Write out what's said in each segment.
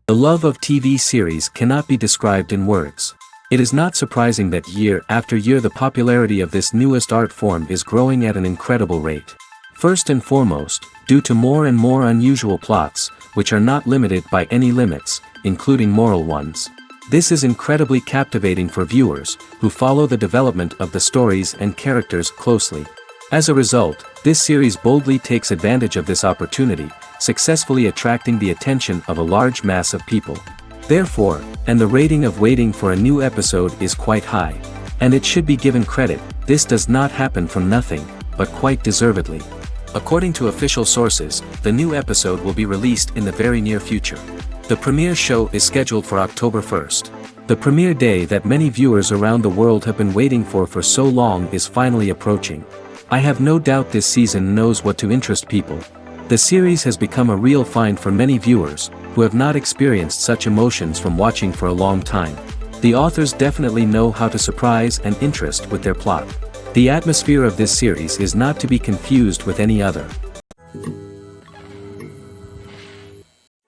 The love of TV series cannot be described in words. It is not surprising that year after year the popularity of this newest art form is growing at an incredible rate. First and foremost, due to more and more unusual plots, which are not limited by any limits, including moral ones. This is incredibly captivating for viewers, who follow the development of the stories and characters closely. As a result, this series boldly takes advantage of this opportunity, successfully attracting the attention of a large mass of people. Therefore, and the rating of waiting for a new episode is quite high. And it should be given credit, this does not happen from nothing, but quite deservedly. According to official sources, the new episode will be released in the very near future. The premiere show is scheduled for October 1st. The premiere day that many viewers around the world have been waiting for so long is finally approaching. I have no doubt this season knows what to interest people. The series has become a real find for many viewers, who have not experienced such emotions from watching for a long time. The authors definitely know how to surprise and interest with their plot. The atmosphere of this series is not to be confused with any other.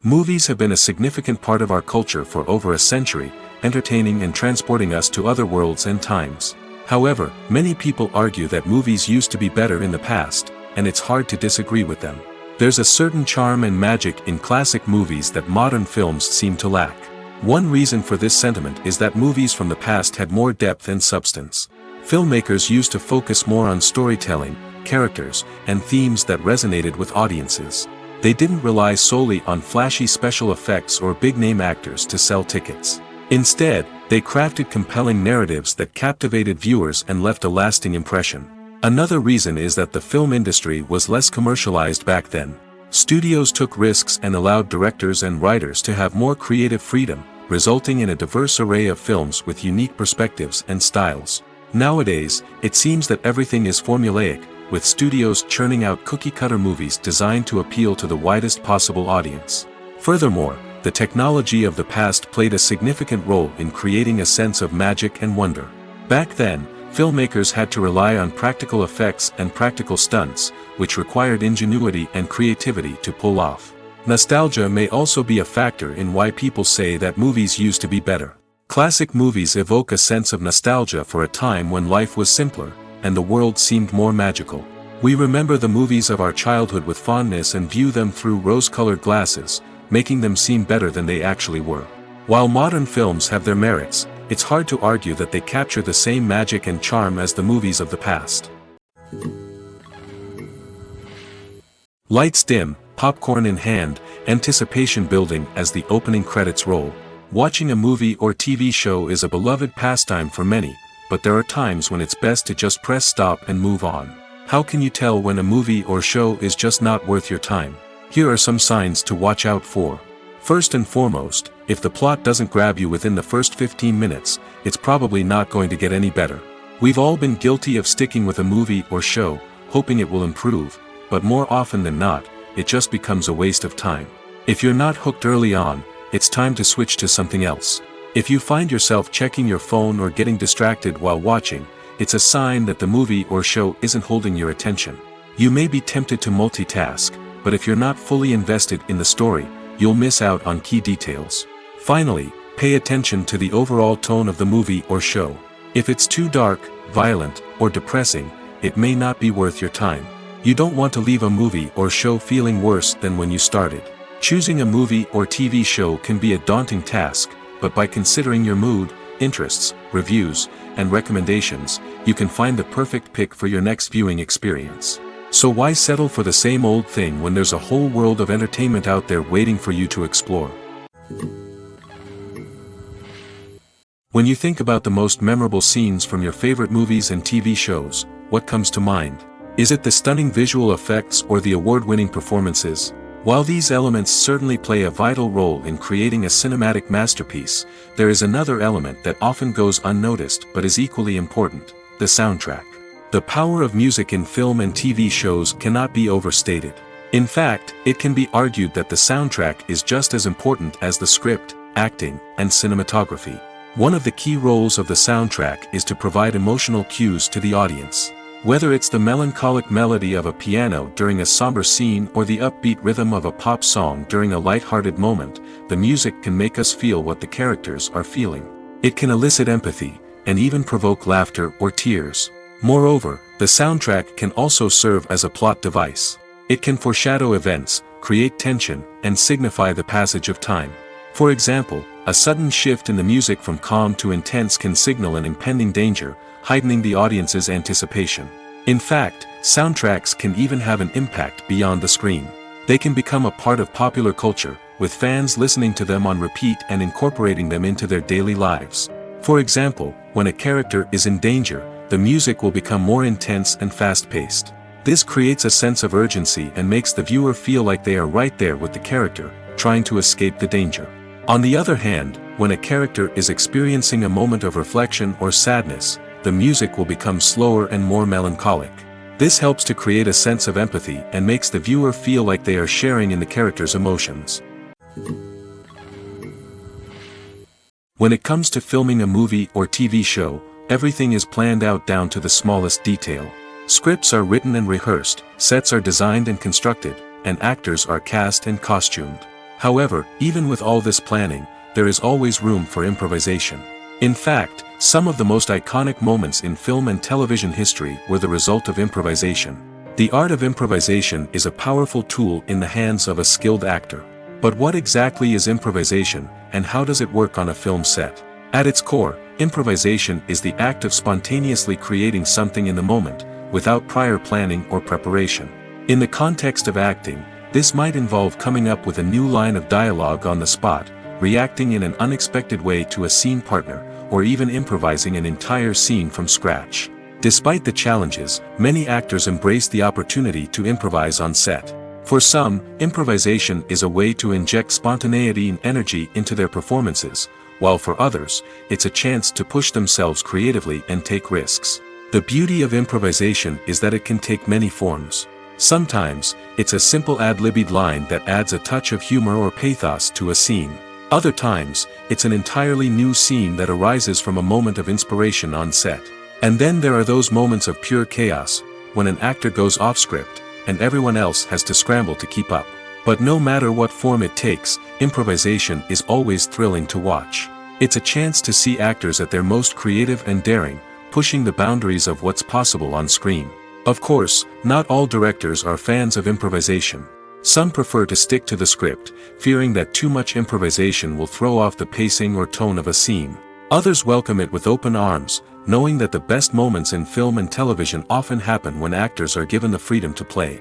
Movies have been a significant part of our culture for over a century, entertaining and transporting us to other worlds and times. However, many people argue that movies used to be better in the past, and it's hard to disagree with them. There's a certain charm and magic in classic movies that modern films seem to lack. One reason for this sentiment is that movies from the past had more depth and substance. Filmmakers used to focus more on storytelling, characters, and themes that resonated with audiences. They didn't rely solely on flashy special effects or big-name actors to sell tickets. Instead, they crafted compelling narratives that captivated viewers and left a lasting impression. Another reason is that the film industry was less commercialized back then. Studios took risks and allowed directors and writers to have more creative freedom, resulting in a diverse array of films with unique perspectives and styles. Nowadays, it seems that everything is formulaic, with studios churning out cookie-cutter movies designed to appeal to the widest possible audience. Furthermore, the technology of the past played a significant role in creating a sense of magic and wonder. Back then, filmmakers had to rely on practical effects and practical stunts, which required ingenuity and creativity to pull off. Nostalgia may also be a factor in why people say that movies used to be better. Classic movies evoke a sense of nostalgia for a time when life was simpler, and the world seemed more magical. We remember the movies of our childhood with fondness and view them through rose-colored glasses, making them seem better than they actually were. While modern films have their merits, it's hard to argue that they capture the same magic and charm as the movies of the past. Lights dim, popcorn in hand, anticipation building as the opening credits roll. Watching a movie or TV show is a beloved pastime for many, but there are times when it's best to just press stop and move on. How can you tell when a movie or show is just not worth your time? Here are some signs to watch out for. First and foremost, if the plot doesn't grab you within the first 15 minutes, it's probably not going to get any better. We've all been guilty of sticking with a movie or show, hoping it will improve, but more often than not, it just becomes a waste of time. If you're not hooked early on, it's time to switch to something else. If you find yourself checking your phone or getting distracted while watching, it's a sign that the movie or show isn't holding your attention. You may be tempted to multitask, but if you're not fully invested in the story, you'll miss out on key details. Finally, pay attention to the overall tone of the movie or show. If it's too dark, violent, or depressing, it may not be worth your time. You don't want to leave a movie or show feeling worse than when you started. Choosing a movie or TV show can be a daunting task, but by considering your mood, interests, reviews, and recommendations, you can find the perfect pick for your next viewing experience. So why settle for the same old thing when there's a whole world of entertainment out there waiting for you to explore? When you think about the most memorable scenes from your favorite movies and TV shows, what comes to mind? Is it the stunning visual effects or the award-winning performances? While these elements certainly play a vital role in creating a cinematic masterpiece, there is another element that often goes unnoticed but is equally important: the soundtrack. The power of music in film and TV shows cannot be overstated. In fact, it can be argued that the soundtrack is just as important as the script, acting, and cinematography. One of the key roles of the soundtrack is to provide emotional cues to the audience. Whether it's the melancholic melody of a piano during a somber scene or the upbeat rhythm of a pop song during a light-hearted moment, the music can make us feel what the characters are feeling. It can elicit empathy, and even provoke laughter or tears. Moreover, the soundtrack can also serve as a plot device. It can foreshadow events, create tension, and signify the passage of time. For example, a sudden shift in the music from calm to intense can signal an impending danger, heightening the audience's anticipation. In fact, soundtracks can even have an impact beyond the screen. They can become a part of popular culture, with fans listening to them on repeat and incorporating them into their daily lives. For example, when a character is in danger, the music will become more intense and fast-paced. This creates a sense of urgency and makes the viewer feel like they are right there with the character, trying to escape the danger. On the other hand, when a character is experiencing a moment of reflection or sadness, the music will become slower and more melancholic. This helps to create a sense of empathy and makes the viewer feel like they are sharing in the character's emotions. When it comes to filming a movie or TV show, everything is planned out down to the smallest detail. Scripts are written and rehearsed, sets are designed and constructed, and actors are cast and costumed. However, even with all this planning, there is always room for improvisation. In fact, some of the most iconic moments in film and television history were the result of improvisation. The art of improvisation is a powerful tool in the hands of a skilled actor. But what exactly is improvisation, and how does it work on a film set? At its core, improvisation is the act of spontaneously creating something in the moment, without prior planning or preparation. In the context of acting, this might involve coming up with a new line of dialogue on the spot, reacting in an unexpected way to a scene partner, or even improvising an entire scene from scratch. Despite the challenges, many actors embrace the opportunity to improvise on set. For some, improvisation is a way to inject spontaneity and energy into their performances, while for others, it's a chance to push themselves creatively and take risks. The beauty of improvisation is that it can take many forms. Sometimes, it's a simple ad-libbed line that adds a touch of humor or pathos to a scene. Other times, it's an entirely new scene that arises from a moment of inspiration on set. And then there are those moments of pure chaos, when an actor goes off script, and everyone else has to scramble to keep up. But no matter what form it takes, improvisation is always thrilling to watch. It's a chance to see actors at their most creative and daring, pushing the boundaries of what's possible on screen. Of course, not all directors are fans of improvisation. Some prefer to stick to the script, fearing that too much improvisation will throw off the pacing or tone of a scene. Others welcome it with open arms, knowing that the best moments in film and television often happen when actors are given the freedom to play.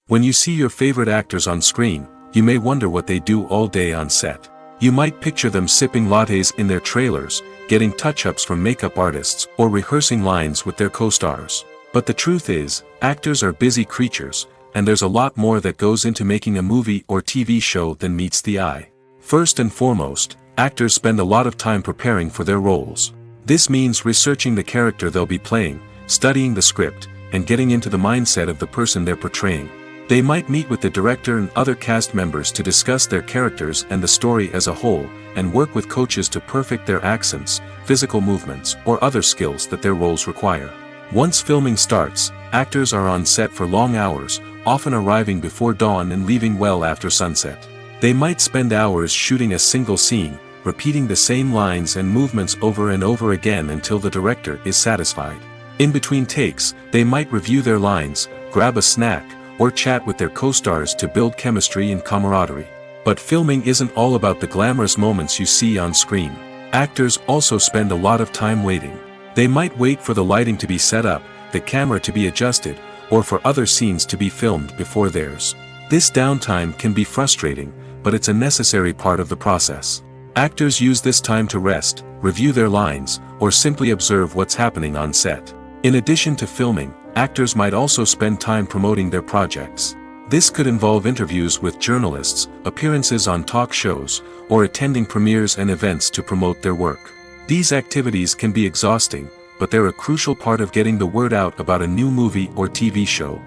When you see your favorite actors on screen, you may wonder what they do all day on set. You might picture them sipping lattes in their trailers, getting touch-ups from makeup artists, or rehearsing lines with their co-stars. But the truth is, actors are busy creatures, and there's a lot more that goes into making a movie or TV show than meets the eye. First and foremost, actors spend a lot of time preparing for their roles. This means researching the character they'll be playing, studying the script, and getting into the mindset of the person they're portraying. They might meet with the director and other cast members to discuss their characters and the story as a whole, and work with coaches to perfect their accents, physical movements, or other skills that their roles require. Once filming starts, actors are on set for long hours, often arriving before dawn and leaving well after sunset. They might spend hours shooting a single scene, repeating the same lines and movements over and over again until the director is satisfied. In between takes, they might review their lines, grab a snack, or chat with their co-stars to build chemistry and camaraderie. But filming isn't all about the glamorous moments you see on screen. Actors also spend a lot of time waiting. They might wait for the lighting to be set up, the camera to be adjusted, or for other scenes to be filmed before theirs. This downtime can be frustrating, but it's a necessary part of the process. Actors use this time to rest, review their lines, or simply observe what's happening on set. In addition to filming, actors might also spend time promoting their projects. This could involve interviews with journalists, appearances on talk shows, or attending premieres and events to promote their work. These activities can be exhausting, but they're a crucial part of getting the word out about a new movie or TV show.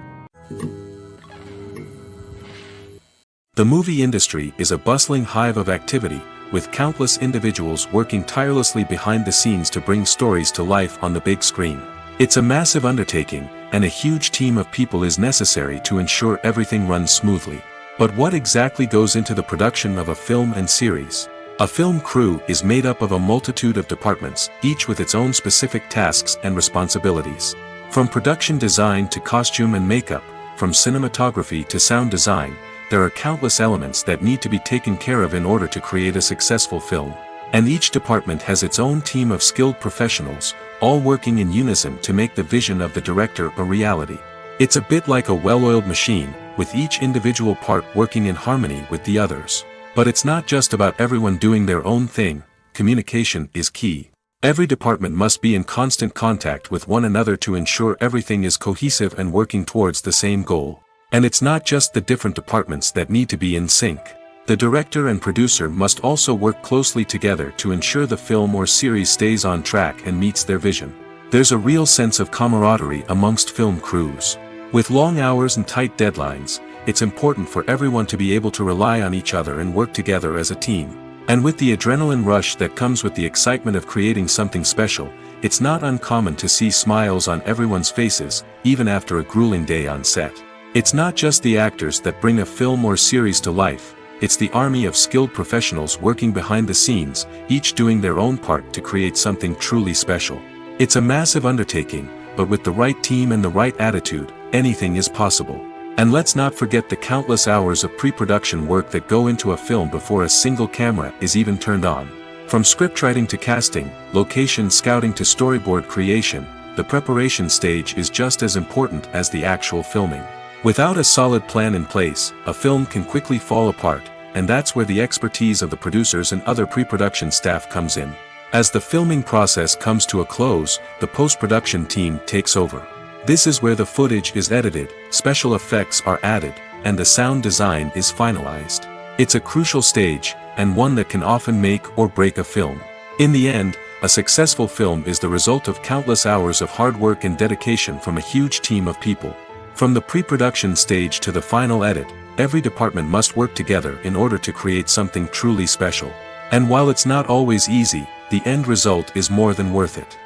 The movie industry is a bustling hive of activity, with countless individuals working tirelessly behind the scenes to bring stories to life on the big screen. It's a massive undertaking, and a huge team of people is necessary to ensure everything runs smoothly. But what exactly goes into the production of a film and series? A film crew is made up of a multitude of departments, each with its own specific tasks and responsibilities. From production design to costume and makeup, from cinematography to sound design, there are countless elements that need to be taken care of in order to create a successful film. And each department has its own team of skilled professionals, all working in unison to make the vision of the director a reality. It's a bit like a well-oiled machine, with each individual part working in harmony with the others. But it's not just about everyone doing their own thing. Communication is key. Every department must be in constant contact with one another to ensure everything is cohesive and working towards the same goal. And it's not just the different departments that need to be in sync. The director and producer must also work closely together to ensure the film or series stays on track and meets their vision. There's a real sense of camaraderie amongst film crews. With long hours and tight deadlines, it's important for everyone to be able to rely on each other and work together as a team. And with the adrenaline rush that comes with the excitement of creating something special, it's not uncommon to see smiles on everyone's faces, even after a grueling day on set. It's not just the actors that bring a film or series to life. It's the army of skilled professionals working behind the scenes, each doing their own part to create something truly special. It's a massive undertaking, but with the right team and the right attitude, anything is possible. And let's not forget the countless hours of pre-production work that go into a film before a single camera is even turned on. From scriptwriting to casting, location scouting to storyboard creation, the preparation stage is just as important as the actual filming. Without a solid plan in place, a film can quickly fall apart, and that's where the expertise of the producers and other pre-production staff comes in. As the filming process comes to a close, the post-production team takes over. This is where the footage is edited, special effects are added, and the sound design is finalized. It's a crucial stage, and one that can often make or break a film. In the end, a successful film is the result of countless hours of hard work and dedication from a huge team of people. From the pre-production stage to the final edit, every department must work together in order to create something truly special. And while it's not always easy, the end result is more than worth it.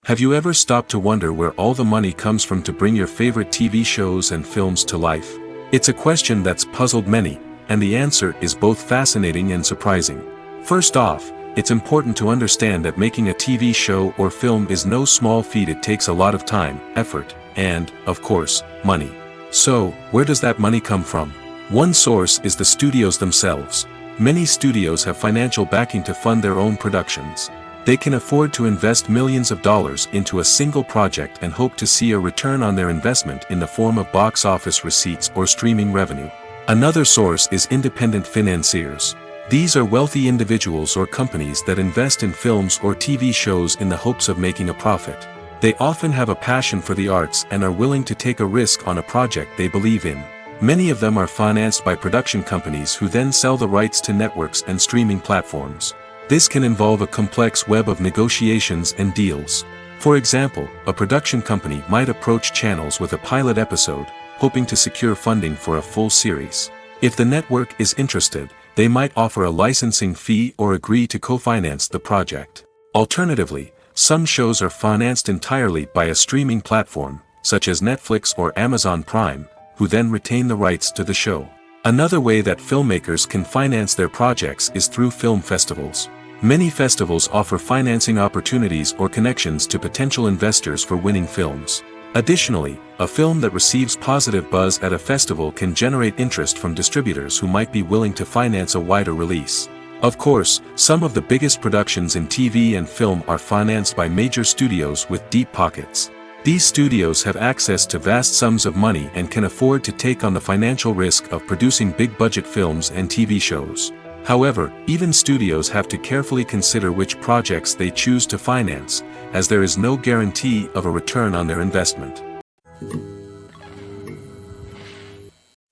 Have you ever stopped to wonder where all the money comes from to bring your favorite TV shows and films to life? It's a question that's puzzled many, and the answer is both fascinating and surprising. First off, it's important to understand that making a TV show or film is no small feat. It takes a lot of time, effort, and, of course, money. So, where does that money come from? One source is the studios themselves. Many studios have financial backing to fund their own productions. They can afford to invest millions of dollars into a single project and hope to see a return on their investment in the form of box office receipts or streaming revenue. Another source is independent financiers. These are wealthy individuals or companies that invest in films or TV shows in the hopes of making a profit. They often have a passion for the arts and are willing to take a risk on a project they believe in. Many of them are financed by production companies who then sell the rights to networks and streaming platforms. This can involve a complex web of negotiations and deals. For example, a production company might approach channels with a pilot episode, hoping to secure funding for a full series. If the network is interested, they might offer a licensing fee or agree to co-finance the project. Alternatively, some shows are financed entirely by a streaming platform, such as Netflix or Amazon Prime, who then retain the rights to the show. Another way that filmmakers can finance their projects is through film festivals. Many festivals offer financing opportunities or connections to potential investors for winning films. Additionally, a film that receives positive buzz at a festival can generate interest from distributors who might be willing to finance a wider release. Of course, some of the biggest productions in TV and film are financed by major studios with deep pockets. These studios have access to vast sums of money and can afford to take on the financial risk of producing big-budget films and TV shows. However, even studios have to carefully consider which projects they choose to finance, as there is no guarantee of a return on their investment.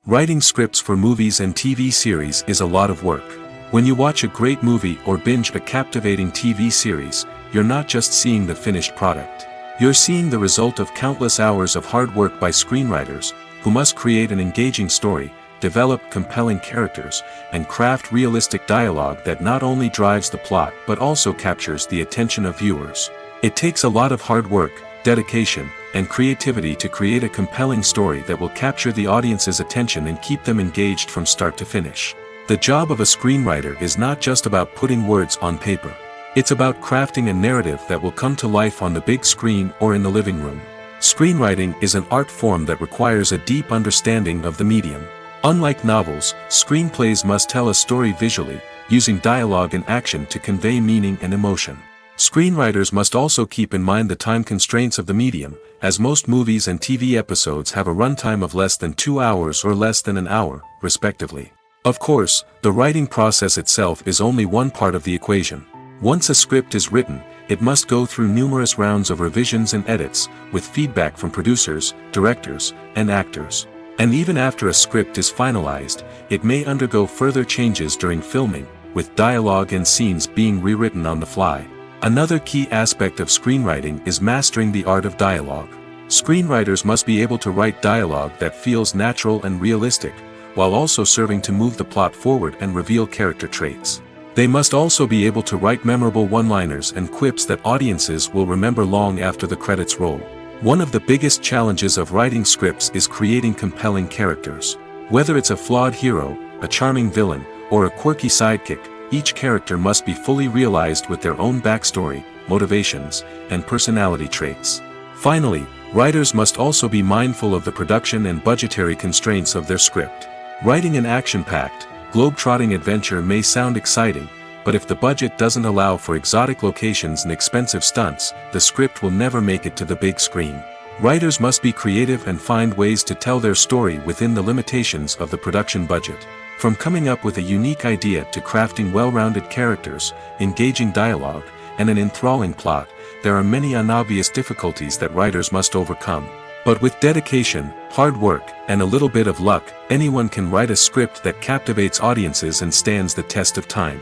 Writing scripts for movies and TV series is a lot of work. When you watch a great movie or binge a captivating TV series, you're not just seeing the finished product. You're seeing the result of countless hours of hard work by screenwriters, who must create an engaging story, develop compelling characters, and craft realistic dialogue that not only drives the plot but also captures the attention of viewers. It takes a lot of hard work, dedication, and creativity to create a compelling story that will capture the audience's attention and keep them engaged from start to finish. The job of a screenwriter is not just about putting words on paper. It's about crafting a narrative that will come to life on the big screen or in the living room. Screenwriting is an art form that requires a deep understanding of the medium. Unlike novels, screenplays must tell a story visually, using dialogue and action to convey meaning and emotion. Screenwriters must also keep in mind the time constraints of the medium, as most movies and TV episodes have a runtime of less than 2 hours or less than an hour, respectively. Of course, the writing process itself is only one part of the equation. Once a script is written, it must go through numerous rounds of revisions and edits, with feedback from producers, directors, and actors. And even after a script is finalized, it may undergo further changes during filming, with dialogue and scenes being rewritten on the fly. Another key aspect of screenwriting is mastering the art of dialogue. Screenwriters must be able to write dialogue that feels natural and realistic, while also serving to move the plot forward and reveal character traits. They must also be able to write memorable one-liners and quips that audiences will remember long after the credits roll. One of the biggest challenges of writing scripts is creating compelling characters. Whether it's a flawed hero, a charming villain, or a quirky sidekick, each character must be fully realized with their own backstory, motivations, and personality traits. Finally, writers must also be mindful of the production and budgetary constraints of their script. Writing an action-packed, globe-trotting adventure may sound exciting, but if the budget doesn't allow for exotic locations and expensive stunts, the script will never make it to the big screen. Writers must be creative and find ways to tell their story within the limitations of the production budget. From coming up with a unique idea to crafting well-rounded characters, engaging dialogue, and an enthralling plot, there are many unobvious difficulties that writers must overcome. But with dedication, hard work, and a little bit of luck, anyone can write a script that captivates audiences and stands the test of time.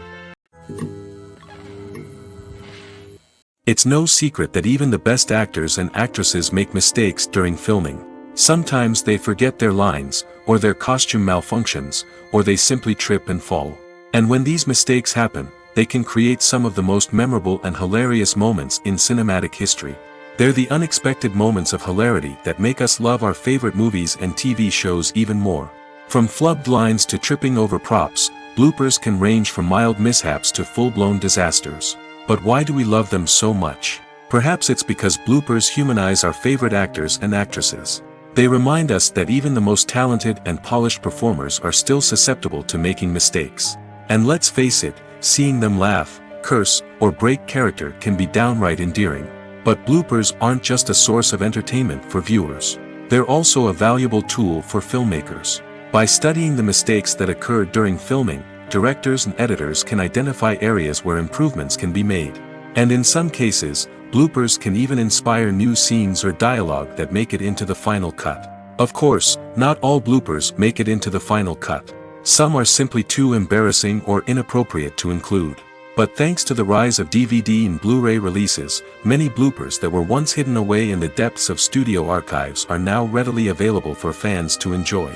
It's no secret that even the best actors and actresses make mistakes during filming. Sometimes they forget their lines, or their costume malfunctions, or they simply trip and fall. And when these mistakes happen, they can create some of the most memorable and hilarious moments in cinematic history. They're the unexpected moments of hilarity that make us love our favorite movies and TV shows even more. From flubbed lines to tripping over props, bloopers can range from mild mishaps to full-blown disasters. But why do we love them so much? Perhaps it's because bloopers humanize our favorite actors and actresses. They remind us that even the most talented and polished performers are still susceptible to making mistakes. And let's face it, seeing them laugh, curse, or break character can be downright endearing. But bloopers aren't just a source of entertainment for viewers. They're also a valuable tool for filmmakers. By studying the mistakes that occurred during filming, directors and editors can identify areas where improvements can be made. And in some cases, bloopers can even inspire new scenes or dialogue that make it into the final cut. Of course, not all bloopers make it into the final cut. Some are simply too embarrassing or inappropriate to include. But thanks to the rise of DVD and Blu-ray releases, many bloopers that were once hidden away in the depths of studio archives are now readily available for fans to enjoy.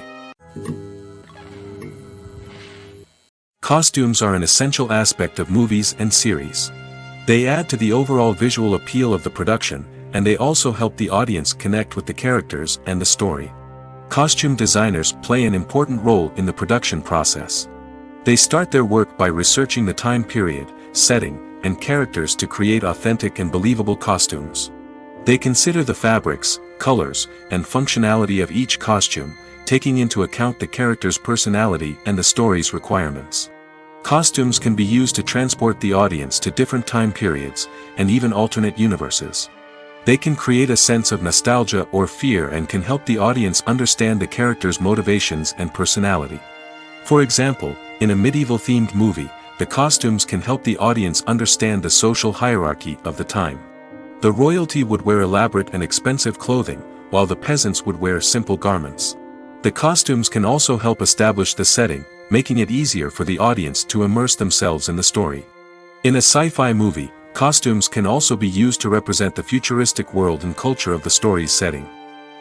Costumes are an essential aspect of movies and series. They add to the overall visual appeal of the production, and they also help the audience connect with the characters and the story. Costume designers play an important role in the production process. They start their work by researching the time period, setting, and characters to create authentic and believable costumes. They consider the fabrics, colors, and functionality of each costume, taking into account the character's personality and the story's requirements. Costumes can be used to transport the audience to different time periods, and even alternate universes. They can create a sense of nostalgia or fear and can help the audience understand the character's motivations and personality. For example, in a medieval-themed movie, the costumes can help the audience understand the social hierarchy of the time. The royalty would wear elaborate and expensive clothing, while the peasants would wear simple garments. The costumes can also help establish the setting, making it easier for the audience to immerse themselves in the story. In a sci-fi movie, costumes can also be used to represent the futuristic world and culture of the story's setting.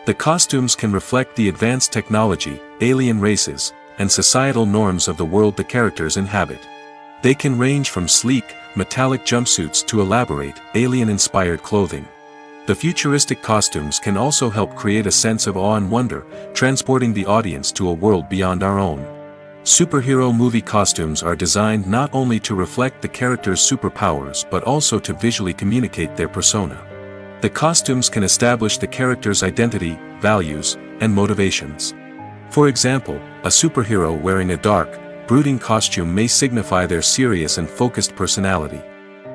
The costumes can reflect the advanced technology, alien races, and societal norms of the world the characters inhabit. They can range from sleek, metallic jumpsuits to elaborate, alien-inspired clothing. The futuristic costumes can also help create a sense of awe and wonder, transporting the audience to a world beyond our own. Superhero movie costumes are designed not only to reflect the character's superpowers but also to visually communicate their persona. The costumes can establish the character's identity, values, and motivations. For example, a superhero wearing a dark, brooding costume may signify their serious and focused personality.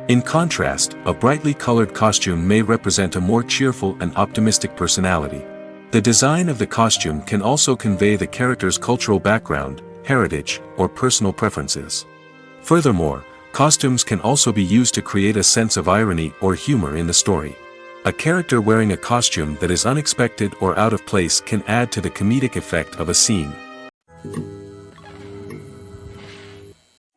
In contrast, a brightly colored costume may represent a more cheerful and optimistic personality. The design of the costume can also convey the character's cultural background, heritage, or personal preferences. Furthermore, costumes can also be used to create a sense of irony or humor in the story. A character wearing a costume that is unexpected or out of place can add to the comedic effect of a scene.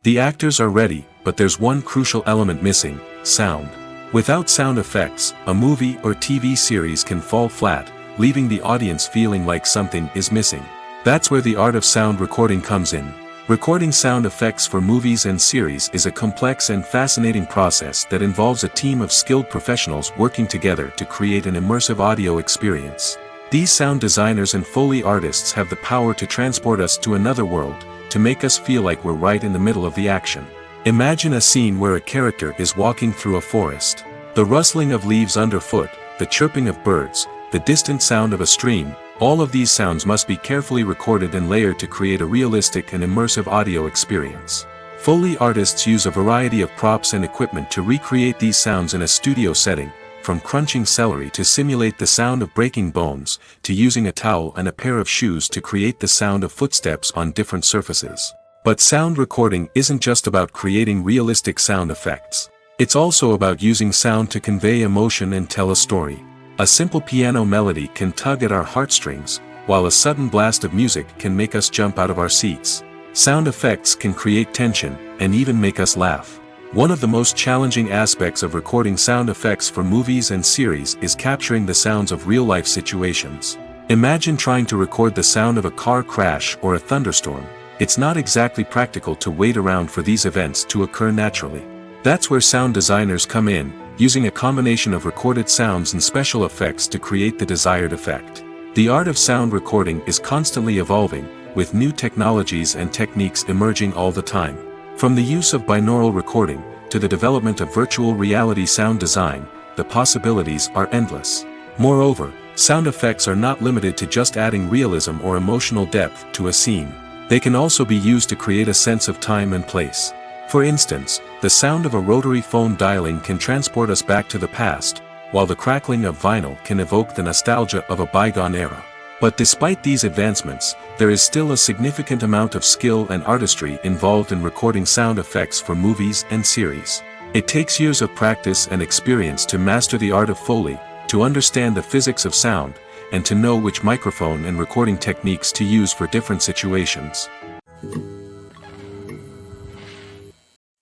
The actors are ready, but there's one crucial element missing: sound. Without sound effects, a movie or TV series can fall flat, leaving the audience feeling like something is missing. That's where the art of sound recording comes in. Recording sound effects for movies and series is a complex and fascinating process that involves a team of skilled professionals working together to create an immersive audio experience. These sound designers and Foley artists have the power to transport us to another world, to make us feel like we're right in the middle of the action. Imagine a scene where a character is walking through a forest. The rustling of leaves underfoot, the chirping of birds, the distant sound of a stream, all of these sounds must be carefully recorded and layered to create a realistic and immersive audio experience. Foley artists use a variety of props and equipment to recreate these sounds in a studio setting, from crunching celery to simulate the sound of breaking bones, to using a towel and a pair of shoes to create the sound of footsteps on different surfaces. But sound recording isn't just about creating realistic sound effects. It's also about using sound to convey emotion and tell a story. A simple piano melody can tug at our heartstrings, while a sudden blast of music can make us jump out of our seats. Sound effects can create tension, and even make us laugh. One of the most challenging aspects of recording sound effects for movies and series is capturing the sounds of real-life situations. Imagine trying to record the sound of a car crash or a thunderstorm. It's not exactly practical to wait around for these events to occur naturally. That's where sound designers come in, using a combination of recorded sounds and special effects to create the desired effect. The art of sound recording is constantly evolving, with new technologies and techniques emerging all the time. From the use of binaural recording, to the development of virtual reality sound design, the possibilities are endless. Moreover, sound effects are not limited to just adding realism or emotional depth to a scene. They can also be used to create a sense of time and place. For instance, the sound of a rotary phone dialing can transport us back to the past, while the crackling of vinyl can evoke the nostalgia of a bygone era. But despite these advancements, there is still a significant amount of skill and artistry involved in recording sound effects for movies and series. It takes years of practice and experience to master the art of Foley, to understand the physics of sound, and to know which microphone and recording techniques to use for different situations.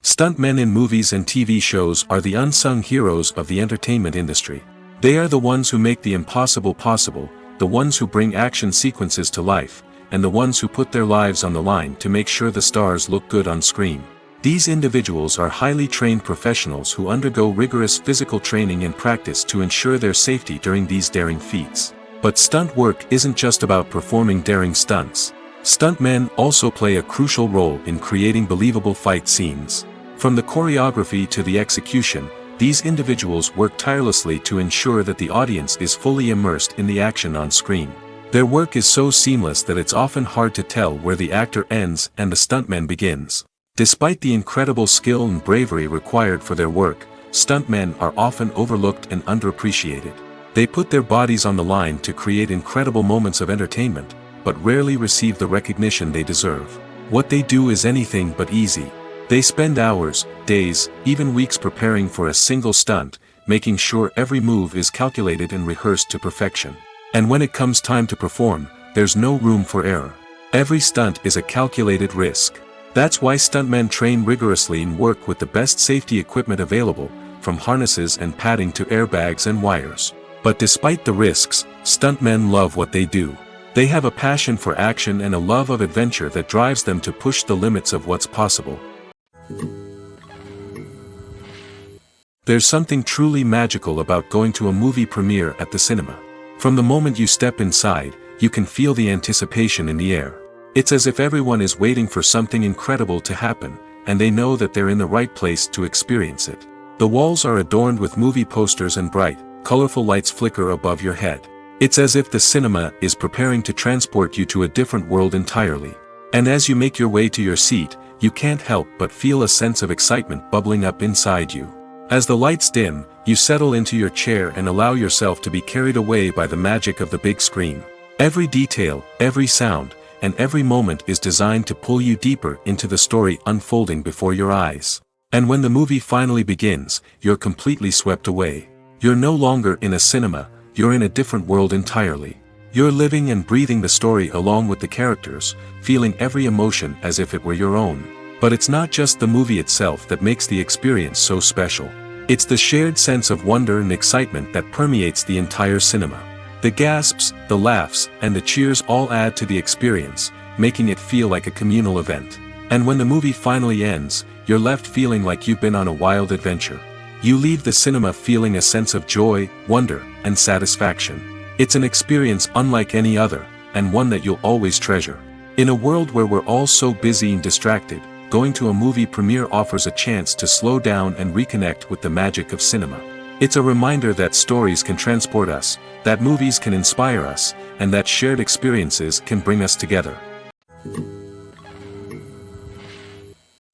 Stuntmen in movies and TV shows are the unsung heroes of the entertainment industry. They are the ones who make the impossible possible, the ones who bring action sequences to life, and the ones who put their lives on the line to make sure the stars look good on screen. These individuals are highly trained professionals who undergo rigorous physical training and practice to ensure their safety during these daring feats. But stunt work isn't just about performing daring stunts. Stuntmen also play a crucial role in creating believable fight scenes. From the choreography to the execution, these individuals work tirelessly to ensure that the audience is fully immersed in the action on screen. Their work is so seamless that it's often hard to tell where the actor ends and the stuntman begins. Despite the incredible skill and bravery required for their work, stuntmen are often overlooked and underappreciated. They put their bodies on the line to create incredible moments of entertainment, but rarely receive the recognition they deserve. What they do is anything but easy. They spend hours, days, even weeks preparing for a single stunt, making sure every move is calculated and rehearsed to perfection. And when it comes time to perform, there's no room for error. Every stunt is a calculated risk. That's why stuntmen train rigorously and work with the best safety equipment available, from harnesses and padding to airbags and wires. But despite the risks, stuntmen love what they do. They have a passion for action and a love of adventure that drives them to push the limits of what's possible. There's something truly magical about going to a movie premiere at the cinema. From the moment you step inside, you can feel the anticipation in the air. It's as if everyone is waiting for something incredible to happen, and they know that they're in the right place to experience it. The walls are adorned with movie posters and bright, colorful lights flicker above your head. It's as if the cinema is preparing to transport you to a different world entirely. And as you make your way to your seat, you can't help but feel a sense of excitement bubbling up inside you. As the lights dim, you settle into your chair and allow yourself to be carried away by the magic of the big screen. Every detail, every sound, and every moment is designed to pull you deeper into the story unfolding before your eyes. And when the movie finally begins, you're completely swept away. You're no longer in a cinema, you're in a different world entirely. You're living and breathing the story along with the characters, feeling every emotion as if it were your own. But it's not just the movie itself that makes the experience so special. It's the shared sense of wonder and excitement that permeates the entire cinema. The gasps, the laughs, and the cheers all add to the experience, making it feel like a communal event. And when the movie finally ends, you're left feeling like you've been on a wild adventure. You leave the cinema feeling a sense of joy, wonder, and satisfaction. It's an experience unlike any other, and one that you'll always treasure. In a world where we're all so busy and distracted, going to a movie premiere offers a chance to slow down and reconnect with the magic of cinema. It's a reminder that stories can transport us, that movies can inspire us, and that shared experiences can bring us together.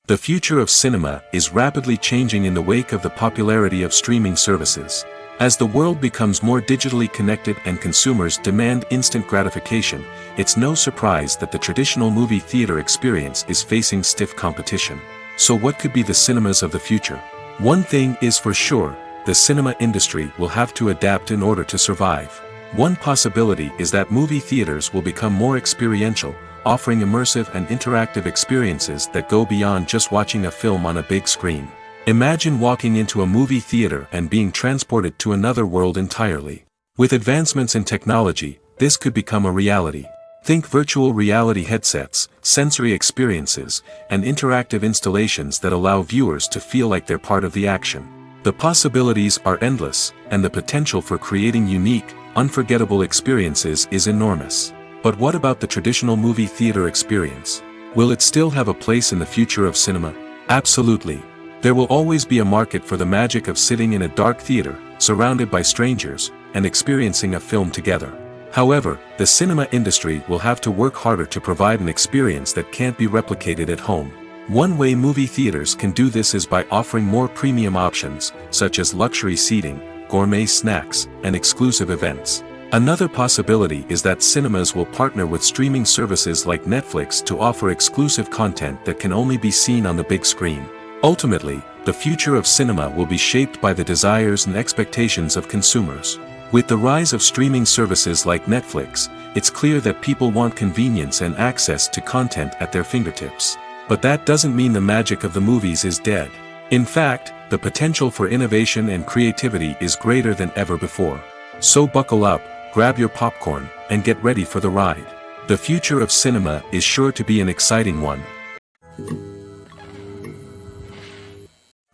The future of cinema is rapidly changing in the wake of the popularity of streaming services. As the world becomes more digitally connected and consumers demand instant gratification, it's no surprise that the traditional movie theater experience is facing stiff competition. So what could be the cinemas of the future? One thing is for sure, the cinema industry will have to adapt in order to survive. One possibility is that movie theaters will become more experiential, offering immersive and interactive experiences that go beyond just watching a film on a big screen. Imagine walking into a movie theater and being transported to another world entirely. With advancements in technology, this could become a reality. Think virtual reality headsets, sensory experiences, and interactive installations that allow viewers to feel like they're part of the action. The possibilities are endless, and the potential for creating unique, unforgettable experiences is enormous. But what about the traditional movie theater experience? Will it still have a place in the future of cinema? Absolutely. There will always be a market for the magic of sitting in a dark theater, surrounded by strangers, and experiencing a film together. However, the cinema industry will have to work harder to provide an experience that can't be replicated at home. One way movie theaters can do this is by offering more premium options, such as luxury seating, gourmet snacks, and exclusive events. Another possibility is that cinemas will partner with streaming services like Netflix to offer exclusive content that can only be seen on the big screen. Ultimately, the future of cinema will be shaped by the desires and expectations of consumers. With the rise of streaming services like Netflix, it's clear that people want convenience and access to content at their fingertips. But that doesn't mean the magic of the movies is dead. In fact, the potential for innovation and creativity is greater than ever before. So buckle up, grab your popcorn, and get ready for the ride. The future of cinema is sure to be an exciting one.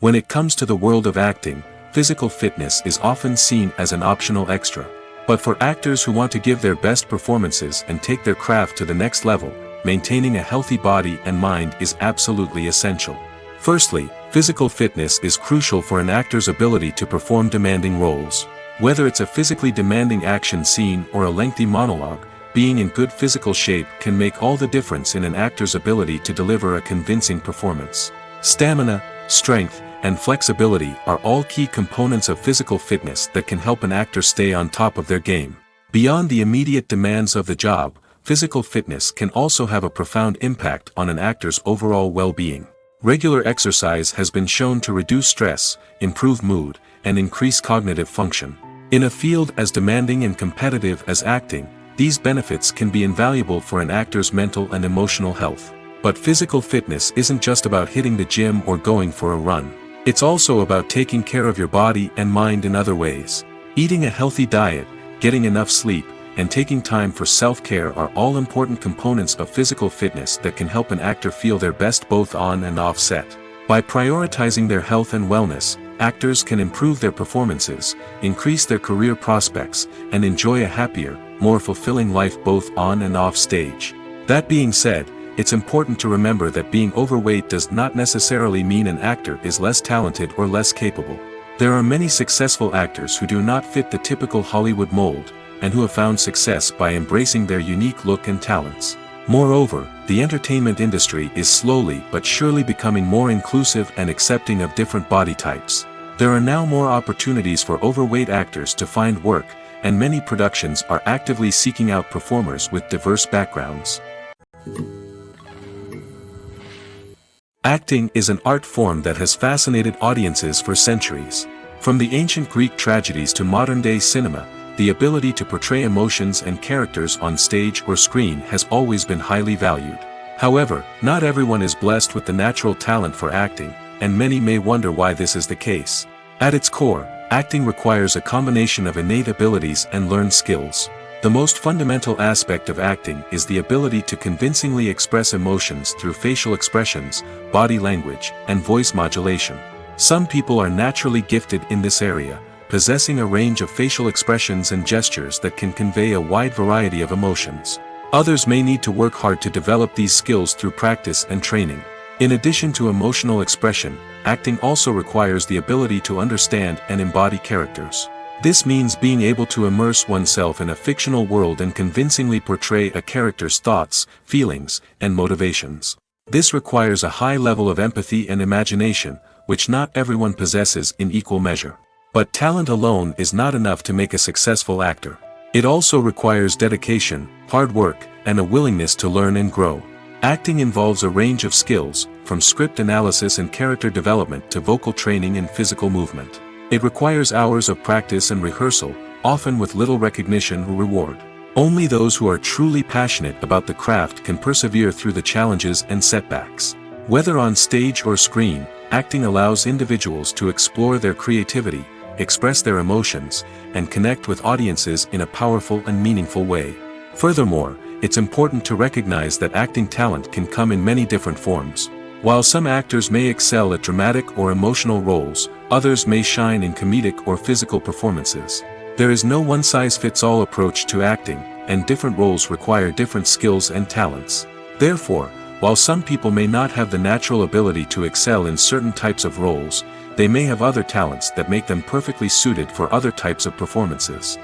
When it comes to the world of acting, physical fitness is often seen as an optional extra. But for actors who want to give their best performances and take their craft to the next level, maintaining a healthy body and mind is absolutely essential. Firstly, physical fitness is crucial for an actor's ability to perform demanding roles. Whether it's a physically demanding action scene or a lengthy monologue, being in good physical shape can make all the difference in an actor's ability to deliver a convincing performance. Stamina, strength, and flexibility are all key components of physical fitness that can help an actor stay on top of their game. Beyond the immediate demands of the job, physical fitness can also have a profound impact on an actor's overall well-being. Regular exercise has been shown to reduce stress, improve mood, and increase cognitive function. In a field as demanding and competitive as acting, these benefits can be invaluable for an actor's mental and emotional health. But physical fitness isn't just about hitting the gym or going for a run. It's also about taking care of your body and mind in other ways. Eating a healthy diet, getting enough sleep, and taking time for self-care are all important components of physical fitness that can help an actor feel their best both on and off set. By prioritizing their health and wellness, actors can improve their performances, increase their career prospects, and enjoy a happier, more fulfilling life both on and off stage. That being said, it's important to remember that being overweight does not necessarily mean an actor is less talented or less capable. There are many successful actors who do not fit the typical Hollywood mold, and who have found success by embracing their unique look and talents. Moreover, the entertainment industry is slowly but surely becoming more inclusive and accepting of different body types. There are now more opportunities for overweight actors to find work, and many productions are actively seeking out performers with diverse backgrounds. Acting is an art form that has fascinated audiences for centuries. From the ancient Greek tragedies to modern-day cinema, the ability to portray emotions and characters on stage or screen has always been highly valued. However, not everyone is blessed with the natural talent for acting, and many may wonder why this is the case. At its core, acting requires a combination of innate abilities and learned skills. The most fundamental aspect of acting is the ability to convincingly express emotions through facial expressions, body language, and voice modulation. Some people are naturally gifted in this area, possessing a range of facial expressions and gestures that can convey a wide variety of emotions. Others may need to work hard to develop these skills through practice and training. In addition to emotional expression, acting also requires the ability to understand and embody characters. This means being able to immerse oneself in a fictional world and convincingly portray a character's thoughts, feelings, and motivations. This requires a high level of empathy and imagination, which not everyone possesses in equal measure. But talent alone is not enough to make a successful actor. It also requires dedication, hard work, and a willingness to learn and grow. Acting involves a range of skills, from script analysis and character development to vocal training and physical movement. It requires hours of practice and rehearsal, often with little recognition or reward. Only those who are truly passionate about the craft can persevere through the challenges and setbacks. Whether on stage or screen, acting allows individuals to explore their creativity, express their emotions, and connect with audiences in a powerful and meaningful way. Furthermore, it's important to recognize that acting talent can come in many different forms. While some actors may excel at dramatic or emotional roles, others may shine in comedic or physical performances. There is no one-size-fits-all approach to acting, and different roles require different skills and talents. Therefore, while some people may not have the natural ability to excel in certain types of roles, they may have other talents that make them perfectly suited for other types of performances.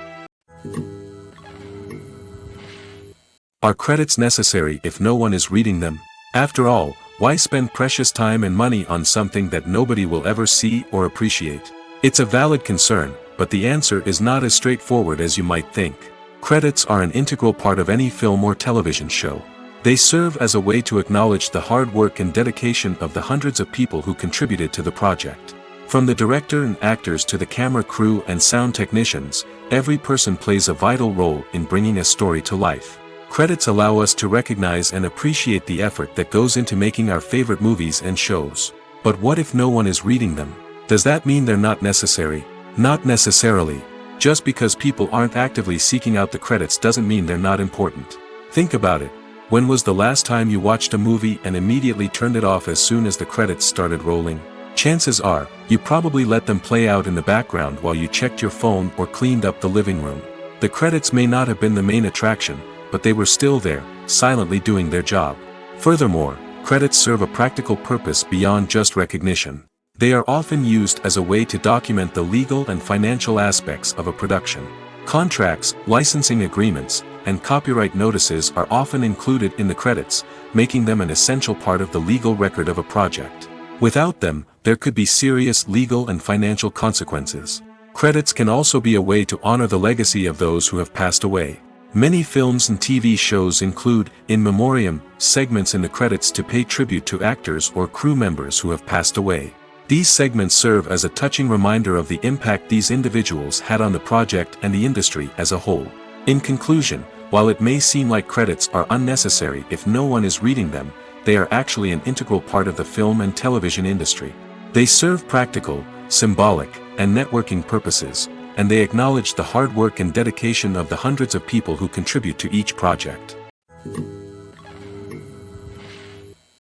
Are credits necessary if no one is reading them? After all, why spend precious time and money on something that nobody will ever see or appreciate? It's a valid concern, but the answer is not as straightforward as you might think. Credits are an integral part of any film or television show. They serve as a way to acknowledge the hard work and dedication of the hundreds of people who contributed to the project. From the director and actors to the camera crew and sound technicians, every person plays a vital role in bringing a story to life. Credits allow us to recognize and appreciate the effort that goes into making our favorite movies and shows. But what if no one is reading them? Does that mean they're not necessary? Not necessarily. Just because people aren't actively seeking out the credits doesn't mean they're not important. Think about it. When was the last time you watched a movie and immediately turned it off as soon as the credits started rolling? Chances are, you probably let them play out in the background while you checked your phone or cleaned up the living room. The credits may not have been the main attraction, but they were still there, silently doing their job. Furthermore, credits serve a practical purpose beyond just recognition. They are often used as a way to document the legal and financial aspects of a production. Contracts, licensing agreements, and copyright notices are often included in the credits, making them an essential part of the legal record of a project. Without them, there could be serious legal and financial consequences. Credits can also be a way to honor the legacy of those who have passed away. Many films and TV shows include, in memoriam, segments in the credits to pay tribute to actors or crew members who have passed away. These segments serve as a touching reminder of the impact these individuals had on the project and the industry as a whole. In conclusion, while it may seem like credits are unnecessary if no one is reading them, they are actually an integral part of the film and television industry. They serve practical, symbolic, and networking purposes, and they acknowledge the hard work and dedication of the hundreds of people who contribute to each project.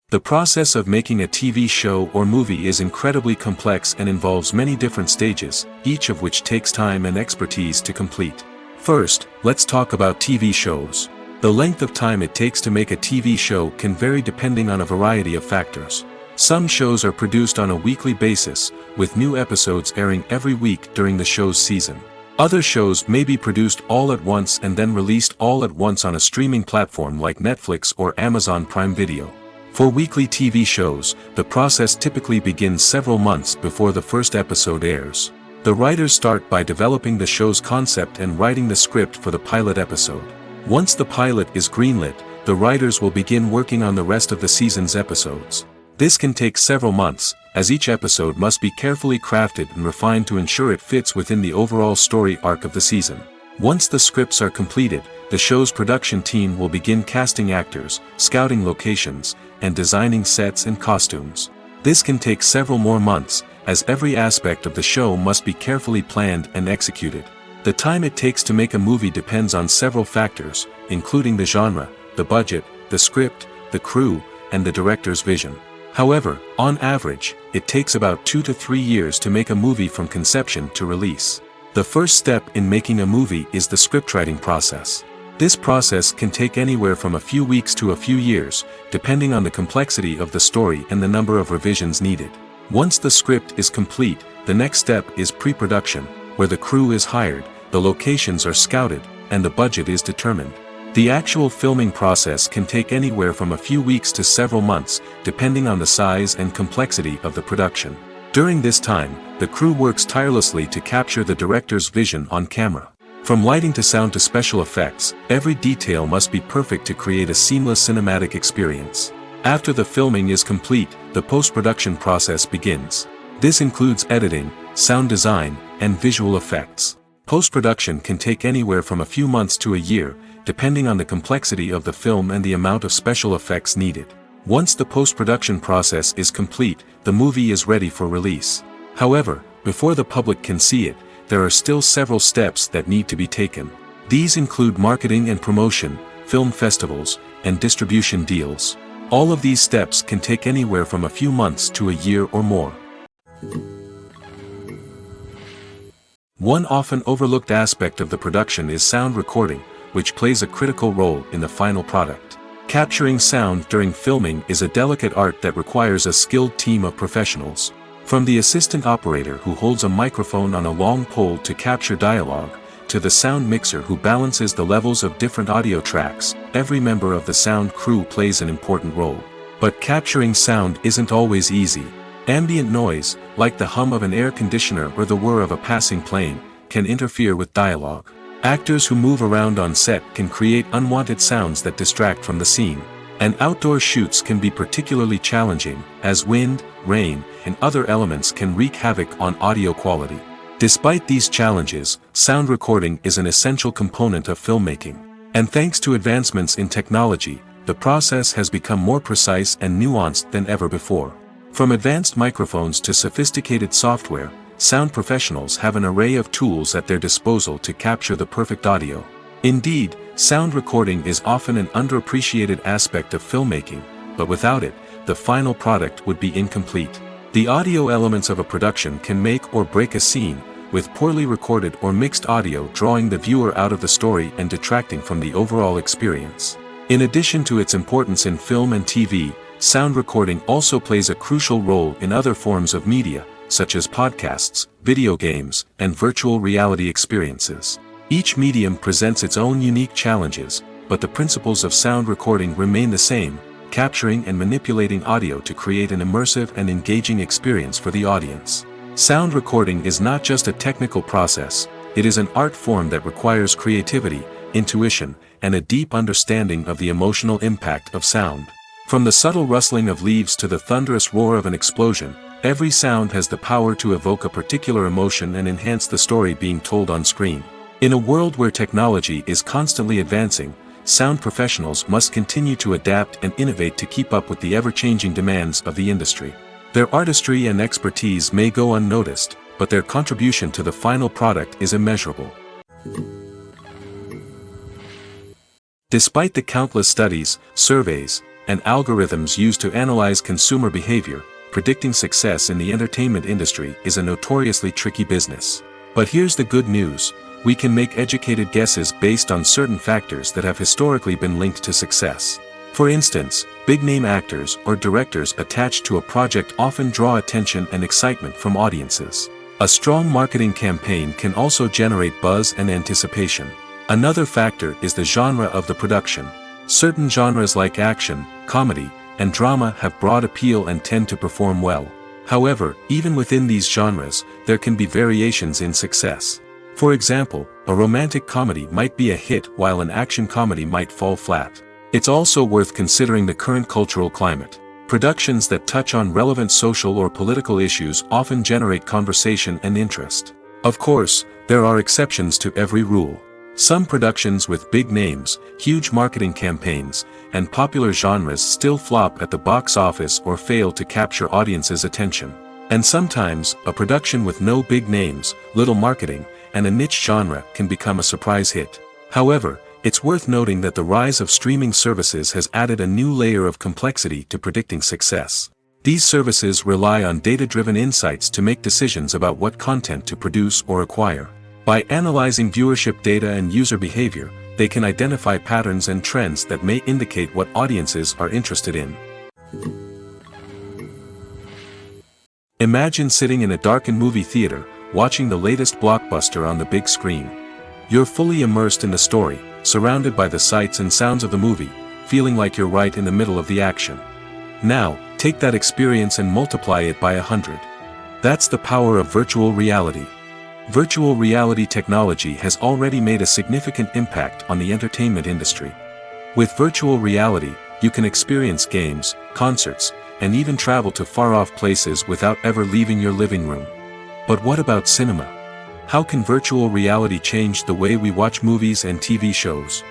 The process of making a TV show or movie is incredibly complex and involves many different stages, each of which takes time and expertise to complete. First, let's talk about TV shows. The length of time it takes to make a TV show can vary depending on a variety of factors. Some shows are produced on a weekly basis, with new episodes airing every week during the show's season. Other shows may be produced all at once and then released all at once on a streaming platform like Netflix or Amazon Prime Video. For weekly TV shows, the process typically begins several months before the first episode airs. The writers start by developing the show's concept and writing the script for the pilot episode. Once the pilot is greenlit, the writers will begin working on the rest of the season's episodes. This can take several months, as each episode must be carefully crafted and refined to ensure it fits within the overall story arc of the season. Once the scripts are completed, the show's production team will begin casting actors, scouting locations, and designing sets and costumes. This can take several more months, as every aspect of the show must be carefully planned and executed. The time it takes to make a movie depends on several factors, including the genre, the budget, the script, the crew, and the director's vision. However, on average, it takes about 2 to 3 years to make a movie from conception to release. The first step in making a movie is the scriptwriting process. This process can take anywhere from a few weeks to a few years, depending on the complexity of the story and the number of revisions needed. Once the script is complete, the next step is pre-production, where the crew is hired, the locations are scouted, and the budget is determined. The actual filming process can take anywhere from a few weeks to several months, depending on the size and complexity of the production. During this time, the crew works tirelessly to capture the director's vision on camera. From lighting to sound to special effects, every detail must be perfect to create a seamless cinematic experience. After the filming is complete, the post-production process begins. This includes editing, sound design, and visual effects. Post-production can take anywhere from a few months to a year, depending on the complexity of the film and the amount of special effects needed. Once the post-production process is complete, the movie is ready for release. However, before the public can see it, there are still several steps that need to be taken. These include marketing and promotion, film festivals, and distribution deals. All of these steps can take anywhere from a few months to a year or more. One often overlooked aspect of the production is sound recording, which plays a critical role in the final product. Capturing sound during filming is a delicate art that requires a skilled team of professionals. From the assistant operator who holds a microphone on a long pole to capture dialogue, to the sound mixer who balances the levels of different audio tracks, every member of the sound crew plays an important role. But capturing sound isn't always easy. Ambient noise, like the hum of an air conditioner or the whir of a passing plane, can interfere with dialogue. Actors who move around on set can create unwanted sounds that distract from the scene. And outdoor shoots can be particularly challenging, as wind, rain, and other elements can wreak havoc on audio quality. Despite these challenges, sound recording is an essential component of filmmaking. And thanks to advancements in technology, the process has become more precise and nuanced than ever before. From advanced microphones to sophisticated software, sound professionals have an array of tools at their disposal to capture the perfect audio. Indeed, sound recording is often an underappreciated aspect of filmmaking, but without it, the final product would be incomplete. The audio elements of a production can make or break a scene, with poorly recorded or mixed audio drawing the viewer out of the story and detracting from the overall experience. In addition to its importance in film and TV, sound recording also plays a crucial role in other forms of media, such as podcasts, video games, and virtual reality experiences. Each medium presents its own unique challenges, but the principles of sound recording remain the same, capturing and manipulating audio to create an immersive and engaging experience for the audience. Sound recording is not just a technical process, it is an art form that requires creativity, intuition, and a deep understanding of the emotional impact of sound. From the subtle rustling of leaves to the thunderous roar of an explosion, every sound has the power to evoke a particular emotion and enhance the story being told on screen. In a world where technology is constantly advancing, sound professionals must continue to adapt and innovate to keep up with the ever-changing demands of the industry. Their artistry and expertise may go unnoticed, but their contribution to the final product is immeasurable. Despite the countless studies, surveys, and algorithms used to analyze consumer behavior, predicting success in the entertainment industry is a notoriously tricky business. But here's the good news: we can make educated guesses based on certain factors that have historically been linked to success. For instance, big-name actors or directors attached to a project often draw attention and excitement from audiences. A strong marketing campaign can also generate buzz and anticipation. Another factor is the genre of the production. Certain genres like action, comedy, and drama have broad appeal and tend to perform well. However, even within these genres, there can be variations in success. For example, a romantic comedy might be a hit while an action comedy might fall flat. It's also worth considering the current cultural climate. Productions that touch on relevant social or political issues often generate conversation and interest. Of course, there are exceptions to every rule. Some productions with big names, huge marketing campaigns, and popular genres still flop at the box office or fail to capture audiences' attention. And sometimes, a production with no big names, little marketing, and a niche genre can become a surprise hit. However, it's worth noting that the rise of streaming services has added a new layer of complexity to predicting success. These services rely on data-driven insights to make decisions about what content to produce or acquire. By analyzing viewership data and user behavior, they can identify patterns and trends that may indicate what audiences are interested in. Imagine sitting in a darkened movie theater, watching the latest blockbuster on the big screen. You're fully immersed in the story, surrounded by the sights and sounds of the movie, feeling like you're right in the middle of the action. Now, take that experience and multiply it by 100. That's the power of virtual reality. Virtual reality technology has already made a significant impact on the entertainment industry. With virtual reality, you can experience games, concerts, and even travel to far-off places without ever leaving your living room. But what about cinema? How can virtual reality change the way we watch movies and TV shows?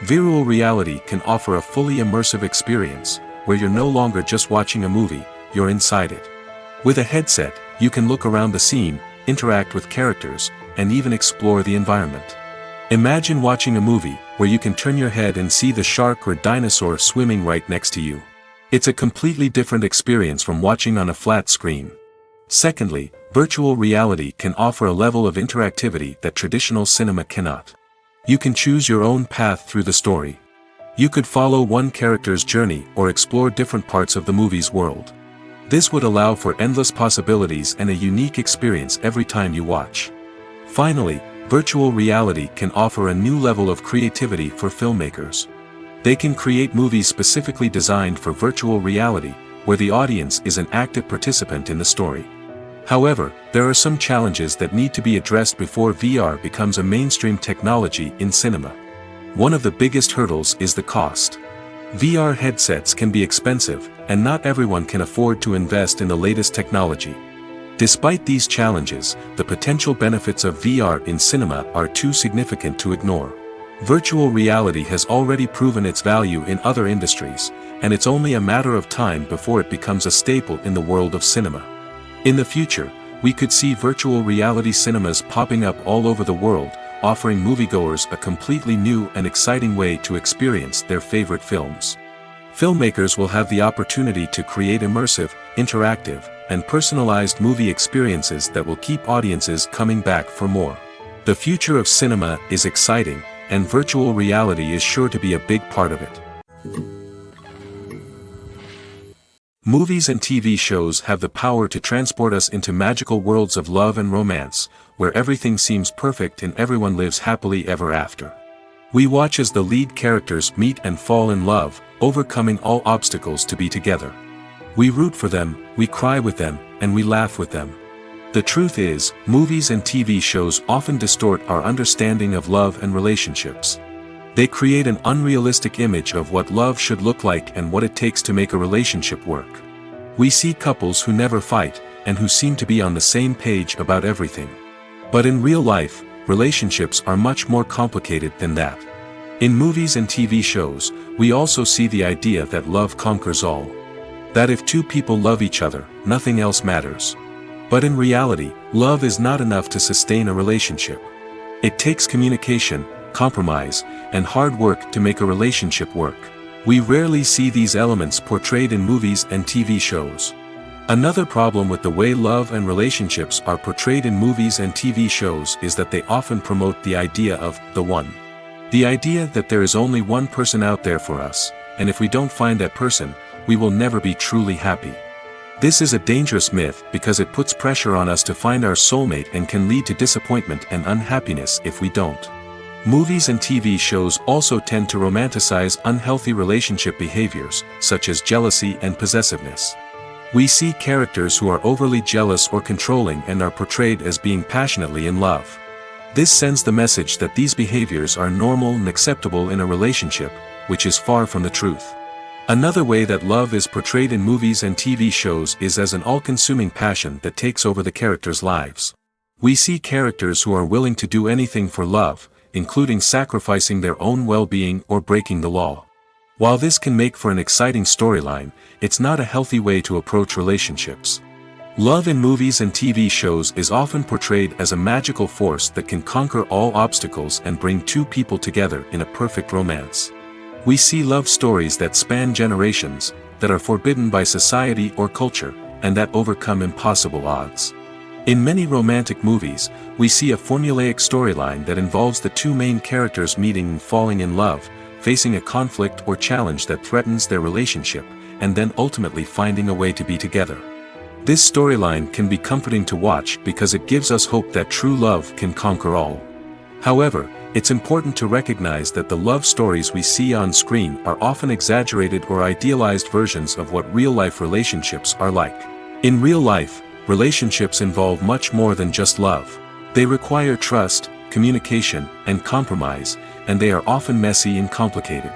Virtual reality can offer a fully immersive experience, where you're no longer just watching a movie, you're inside it. With a headset, you can look around the scene, interact with characters, and even explore the environment. Imagine watching a movie where you can turn your head and see the shark or dinosaur swimming right next to you. It's a completely different experience from watching on a flat screen. Secondly, virtual reality can offer a level of interactivity that traditional cinema cannot. You can choose your own path through the story. You could follow one character's journey or explore different parts of the movie's world. This would allow for endless possibilities and a unique experience every time you watch. Finally, virtual reality can offer a new level of creativity for filmmakers. They can create movies specifically designed for virtual reality, where the audience is an active participant in the story. However, there are some challenges that need to be addressed before VR becomes a mainstream technology in cinema. One of the biggest hurdles is the cost. VR headsets can be expensive, and not everyone can afford to invest in the latest technology. Despite these challenges, the potential benefits of VR in cinema are too significant to ignore. Virtual reality has already proven its value in other industries, and it's only a matter of time before it becomes a staple in the world of cinema. In the future, we could see virtual reality cinemas popping up all over the world, offering moviegoers a completely new and exciting way to experience their favorite films. Filmmakers will have the opportunity to create immersive, interactive, and personalized movie experiences that will keep audiences coming back for more. The future of cinema is exciting, and virtual reality is sure to be a big part of it. Movies and TV shows have the power to transport us into magical worlds of love and romance, where everything seems perfect and everyone lives happily ever after. We watch as the lead characters meet and fall in love, overcoming all obstacles to be together. We root for them, we cry with them, and we laugh with them. The truth is, movies and TV shows often distort our understanding of love and relationships. They create an unrealistic image of what love should look like and what it takes to make a relationship work. We see couples who never fight, and who seem to be on the same page about everything. But in real life, relationships are much more complicated than that. In movies and TV shows, we also see the idea that love conquers all. That if two people love each other, nothing else matters. But in reality, love is not enough to sustain a relationship. It takes communication, compromise, and hard work to make a relationship work. We rarely see these elements portrayed in movies and TV shows. Another problem with the way love and relationships are portrayed in movies and TV shows is that they often promote the idea of the one. The idea that there is only one person out there for us, and if we don't find that person, we will never be truly happy. This is a dangerous myth because it puts pressure on us to find our soulmate and can lead to disappointment and unhappiness if we don't. Movies and TV shows also tend to romanticize unhealthy relationship behaviors, such as jealousy and possessiveness. We see characters who are overly jealous or controlling and are portrayed as being passionately in love. This sends the message that these behaviors are normal and acceptable in a relationship, which is far from the truth. Another way that love is portrayed in movies and TV shows is as an all-consuming passion that takes over the characters' lives. We see characters who are willing to do anything for love, including sacrificing their own well-being or breaking the law. While this can make for an exciting storyline, it's not a healthy way to approach relationships. Love in movies and TV shows is often portrayed as a magical force that can conquer all obstacles and bring two people together in a perfect romance. We see love stories that span generations, that are forbidden by society or culture, and that overcome impossible odds. In many romantic movies, we see a formulaic storyline that involves the two main characters meeting and falling in love, facing a conflict or challenge that threatens their relationship, and then ultimately finding a way to be together. This storyline can be comforting to watch because it gives us hope that true love can conquer all. However, it's important to recognize that the love stories we see on screen are often exaggerated or idealized versions of what real-life relationships are like. In real life, relationships involve much more than just love. They require trust, communication, and compromise, and they are often messy and complicated.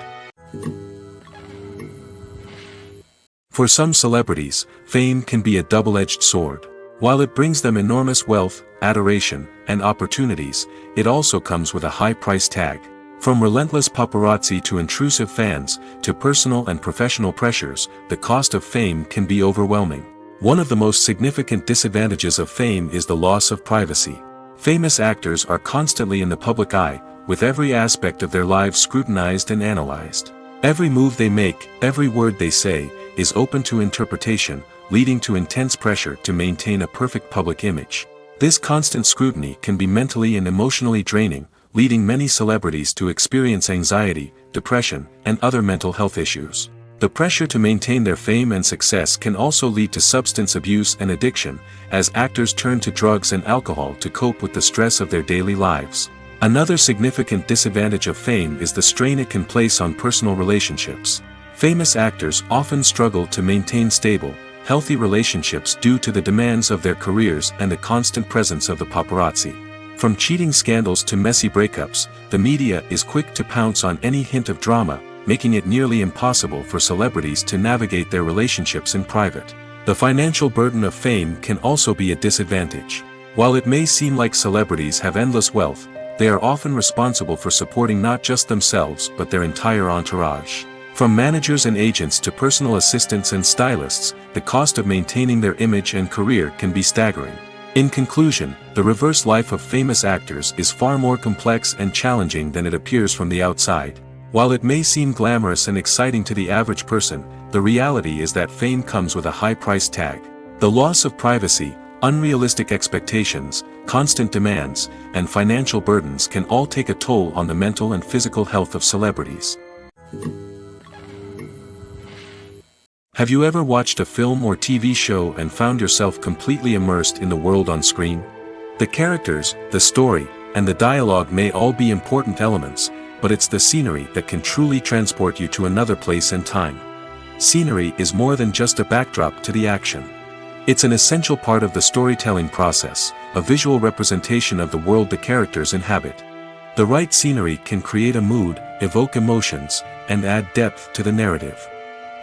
For some celebrities, fame can be a double-edged sword. While it brings them enormous wealth, adoration, and opportunities, it also comes with a high price tag. From relentless paparazzi to intrusive fans, to personal and professional pressures, the cost of fame can be overwhelming. One of the most significant disadvantages of fame is the loss of privacy. Famous actors are constantly in the public eye, with every aspect of their lives scrutinized and analyzed. Every move they make, every word they say, is open to interpretation, leading to intense pressure to maintain a perfect public image. This constant scrutiny can be mentally and emotionally draining, leading many celebrities to experience anxiety, depression, and other mental health issues. The pressure to maintain their fame and success can also lead to substance abuse and addiction, as actors turn to drugs and alcohol to cope with the stress of their daily lives. Another significant disadvantage of fame is the strain it can place on personal relationships. Famous actors often struggle to maintain stable, healthy relationships due to the demands of their careers and the constant presence of the paparazzi. From cheating scandals to messy breakups, the media is quick to pounce on any hint of drama, making it nearly impossible for celebrities to navigate their relationships in private. The financial burden of fame can also be a disadvantage. While it may seem like celebrities have endless wealth, they are often responsible for supporting not just themselves but their entire entourage. From managers and agents to personal assistants and stylists, the cost of maintaining their image and career can be staggering. In conclusion, the reverse life of famous actors is far more complex and challenging than it appears from the outside. While it may seem glamorous and exciting to the average person, the reality is that fame comes with a high price tag. The loss of privacy, unrealistic expectations, constant demands, and financial burdens can all take a toll on the mental and physical health of celebrities. Have you ever watched a film or TV show and found yourself completely immersed in the world on screen? The characters, the story, and the dialogue may all be important elements, but it's the scenery that can truly transport you to another place and time. Scenery is more than just a backdrop to the action. It's an essential part of the storytelling process, a visual representation of the world the characters inhabit. The right scenery can create a mood, evoke emotions, and add depth to the narrative.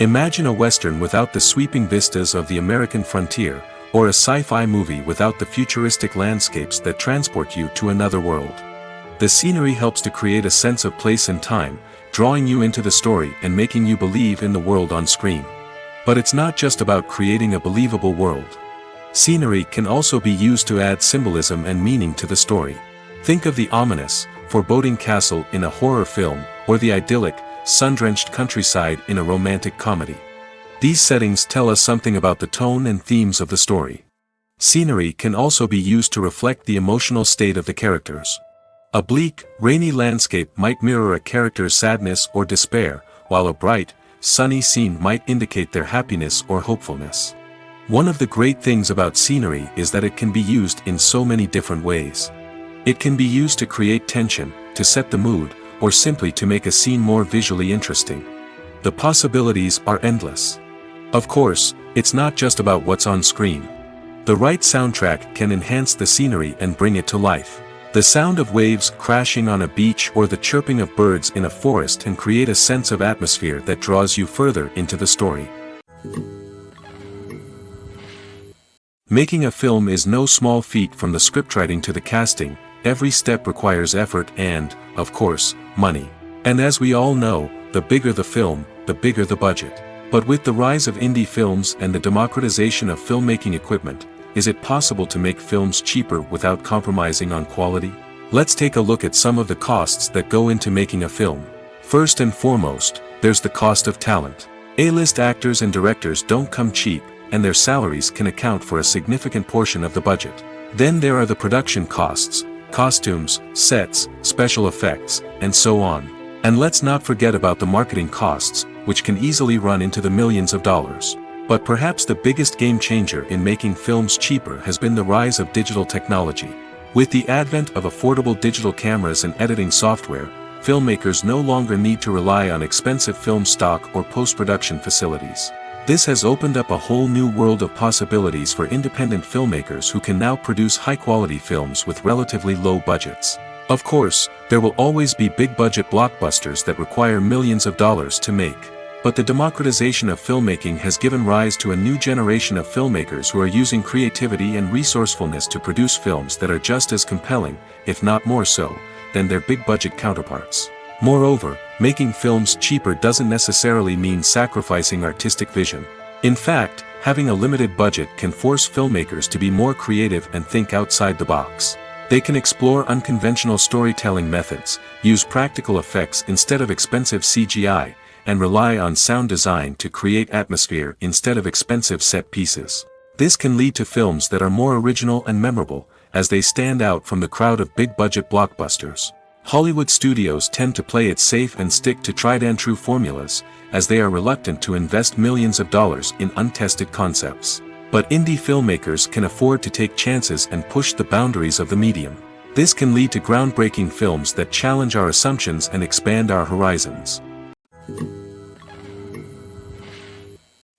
Imagine a Western without the sweeping vistas of the American frontier, or a sci-fi movie without the futuristic landscapes that transport you to another world. The scenery helps to create a sense of place and time, drawing you into the story and making you believe in the world on screen. But it's not just about creating a believable world. Scenery can also be used to add symbolism and meaning to the story. Think of the ominous, foreboding castle in a horror film, or the idyllic, sun-drenched countryside in a romantic comedy. These settings tell us something about the tone and themes of the story. Scenery can also be used to reflect the emotional state of the characters. A bleak, rainy landscape might mirror a character's sadness or despair, while a bright, sunny scene might indicate their happiness or hopefulness. One of the great things about scenery is that it can be used in so many different ways. It can be used to create tension, to set the mood, or simply to make a scene more visually interesting. The possibilities are endless. Of course, it's not just about what's on screen. The right soundtrack can enhance the scenery and bring it to life. The sound of waves crashing on a beach or the chirping of birds in a forest can create a sense of atmosphere that draws you further into the story. Making a film is no small feat. From the scriptwriting to the casting, every step requires effort and, of course, money. And as we all know, the bigger the film, the bigger the budget. But with the rise of indie films and the democratization of filmmaking equipment, is it possible to make films cheaper without compromising on quality? Let's take a look at some of the costs that go into making a film. First and foremost, there's the cost of talent. A-list actors and directors don't come cheap, and their salaries can account for a significant portion of the budget. Then there are the production costs, costumes, sets, special effects, and so on. And let's not forget about the marketing costs, which can easily run into the millions of dollars. But perhaps the biggest game changer in making films cheaper has been the rise of digital technology. With the advent of affordable digital cameras and editing software, filmmakers no longer need to rely on expensive film stock or post-production facilities. This has opened up a whole new world of possibilities for independent filmmakers who can now produce high-quality films with relatively low budgets. Of course, there will always be big-budget blockbusters that require millions of dollars to make. But the democratization of filmmaking has given rise to a new generation of filmmakers who are using creativity and resourcefulness to produce films that are just as compelling, if not more so, than their big-budget counterparts. Moreover, making films cheaper doesn't necessarily mean sacrificing artistic vision. In fact, having a limited budget can force filmmakers to be more creative and think outside the box. They can explore unconventional storytelling methods, use practical effects instead of expensive CGI, and rely on sound design to create atmosphere instead of expensive set pieces. This can lead to films that are more original and memorable, as they stand out from the crowd of big-budget blockbusters. Hollywood studios tend to play it safe and stick to tried-and-true formulas, as they are reluctant to invest millions of dollars in untested concepts. But indie filmmakers can afford to take chances and push the boundaries of the medium. This can lead to groundbreaking films that challenge our assumptions and expand our horizons.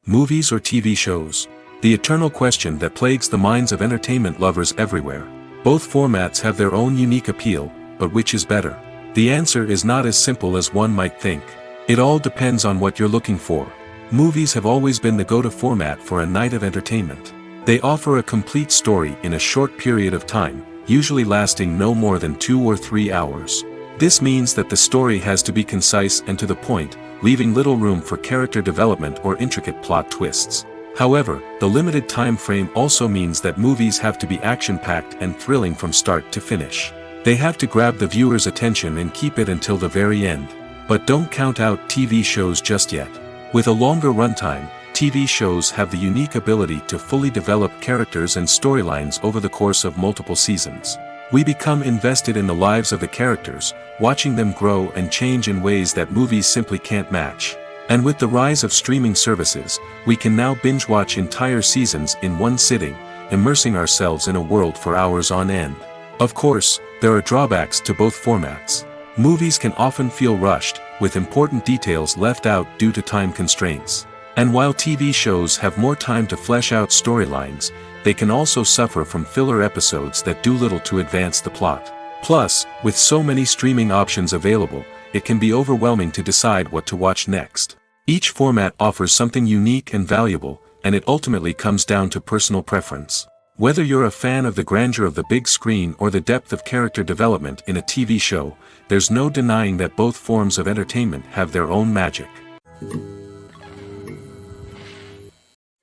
Movies or TV shows? The eternal question that plagues the minds of entertainment lovers everywhere. Both formats have their own unique appeal, but which is better? The answer is not as simple as one might think. It all depends on what you're looking for. Movies have always been the go-to format for a night of entertainment. They offer a complete story in a short period of time, usually lasting no more than 2 or 3 hours. This means that the story has to be concise and to the point, leaving little room for character development or intricate plot twists. However, the limited time frame also means that movies have to be action-packed and thrilling from start to finish. They have to grab the viewer's attention and keep it until the very end. But don't count out TV shows just yet. With a longer runtime, TV shows have the unique ability to fully develop characters and storylines over the course of multiple seasons. We become invested in the lives of the characters, watching them grow and change in ways that movies simply can't match. And with the rise of streaming services, we can now binge-watch entire seasons in one sitting, immersing ourselves in a world for hours on end. Of course, there are drawbacks to both formats. Movies can often feel rushed, with important details left out due to time constraints. And while TV shows have more time to flesh out storylines, they can also suffer from filler episodes that do little to advance the plot. Plus, with so many streaming options available, it can be overwhelming to decide what to watch next. Each format offers something unique and valuable, and it ultimately comes down to personal preference. Whether you're a fan of the grandeur of the big screen or the depth of character development in a TV show, there's no denying that both forms of entertainment have their own magic.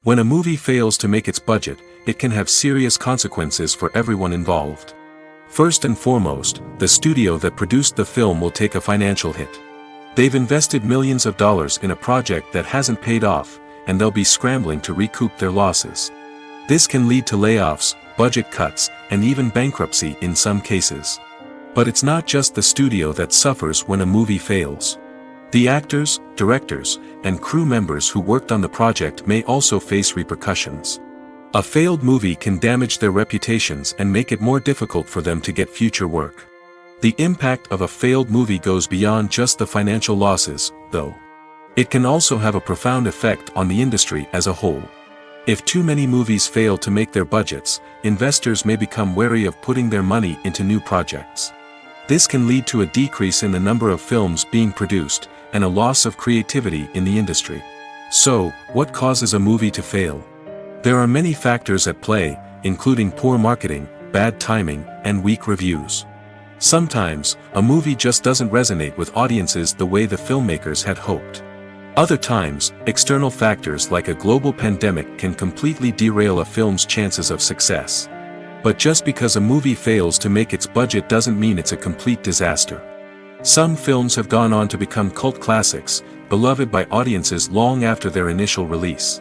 When a movie fails to make its budget, it can have serious consequences for everyone involved. First and foremost, the studio that produced the film will take a financial hit. They've invested millions of dollars in a project that hasn't paid off, and they'll be scrambling to recoup their losses. This can lead to layoffs, budget cuts, and even bankruptcy in some cases. But it's not just the studio that suffers when a movie fails. The actors, directors, and crew members who worked on the project may also face repercussions. A failed movie can damage their reputations and make it more difficult for them to get future work. The impact of a failed movie goes beyond just the financial losses, though. It can also have a profound effect on the industry as a whole. If too many movies fail to make their budgets, investors may become wary of putting their money into new projects. This can lead to a decrease in the number of films being produced, and a loss of creativity in the industry. So, what causes a movie to fail? There are many factors at play, including poor marketing, bad timing, and weak reviews. Sometimes, a movie just doesn't resonate with audiences the way the filmmakers had hoped. Other times, external factors like a global pandemic can completely derail a film's chances of success. But just because a movie fails to make its budget doesn't mean it's a complete disaster. Some films have gone on to become cult classics, beloved by audiences long after their initial release.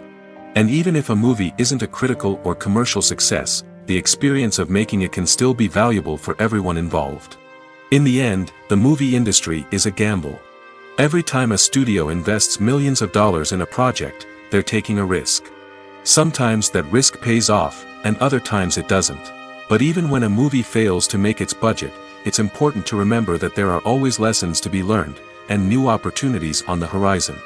And even if a movie isn't a critical or commercial success, the experience of making it can still be valuable for everyone involved. In the end, the movie industry is a gamble. Every time a studio invests millions of dollars in a project, they're taking a risk. Sometimes that risk pays off, and other times it doesn't. But even when a movie fails to make its budget, it's important to remember that there are always lessons to be learned, and new opportunities on the horizon.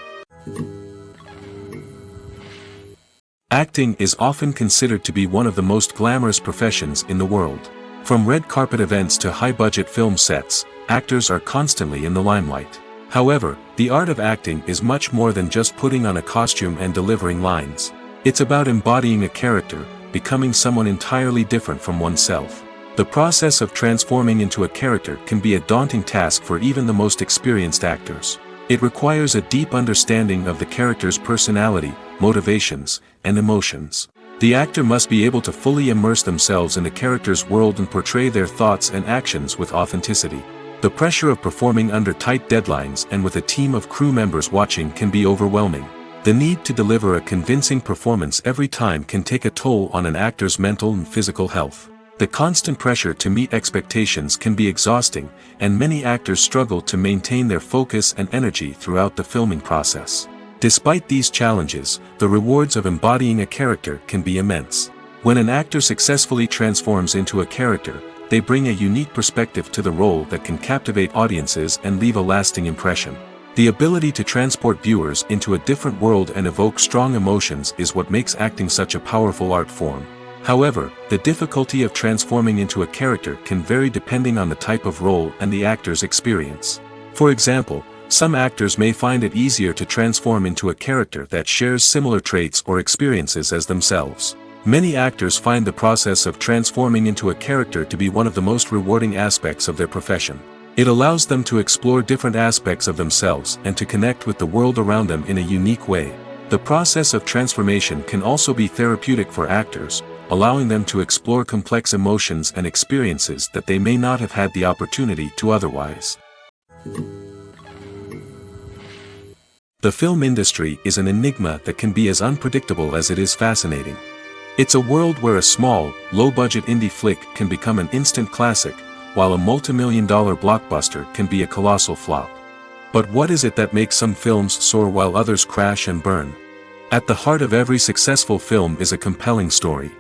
Acting is often considered to be one of the most glamorous professions in the world. From red carpet events to high-budget film sets, actors are constantly in the limelight. However, the art of acting is much more than just putting on a costume and delivering lines. It's about embodying a character, becoming someone entirely different from oneself. The process of transforming into a character can be a daunting task for even the most experienced actors. It requires a deep understanding of the character's personality, motivations, and emotions. The actor must be able to fully immerse themselves in the character's world and portray their thoughts and actions with authenticity. The pressure of performing under tight deadlines and with a team of crew members watching can be overwhelming. The need to deliver a convincing performance every time can take a toll on an actor's mental and physical health. The constant pressure to meet expectations can be exhausting, and many actors struggle to maintain their focus and energy throughout the filming process. Despite these challenges, the rewards of embodying a character can be immense. When an actor successfully transforms into a character, they bring a unique perspective to the role that can captivate audiences and leave a lasting impression. The ability to transport viewers into a different world and evoke strong emotions is what makes acting such a powerful art form. However, the difficulty of transforming into a character can vary depending on the type of role and the actor's experience. For example, some actors may find it easier to transform into a character that shares similar traits or experiences as themselves. Many actors find the process of transforming into a character to be one of the most rewarding aspects of their profession. It allows them to explore different aspects of themselves and to connect with the world around them in a unique way. The process of transformation can also be therapeutic for actors, allowing them to explore complex emotions and experiences that they may not have had the opportunity to otherwise. The film industry is an enigma that can be as unpredictable as it is fascinating. It's a world where a small, low-budget indie flick can become an instant classic, while a multi-million-dollar blockbuster can be a colossal flop. But what is it that makes some films soar while others crash and burn? At the heart of every successful film is a compelling story.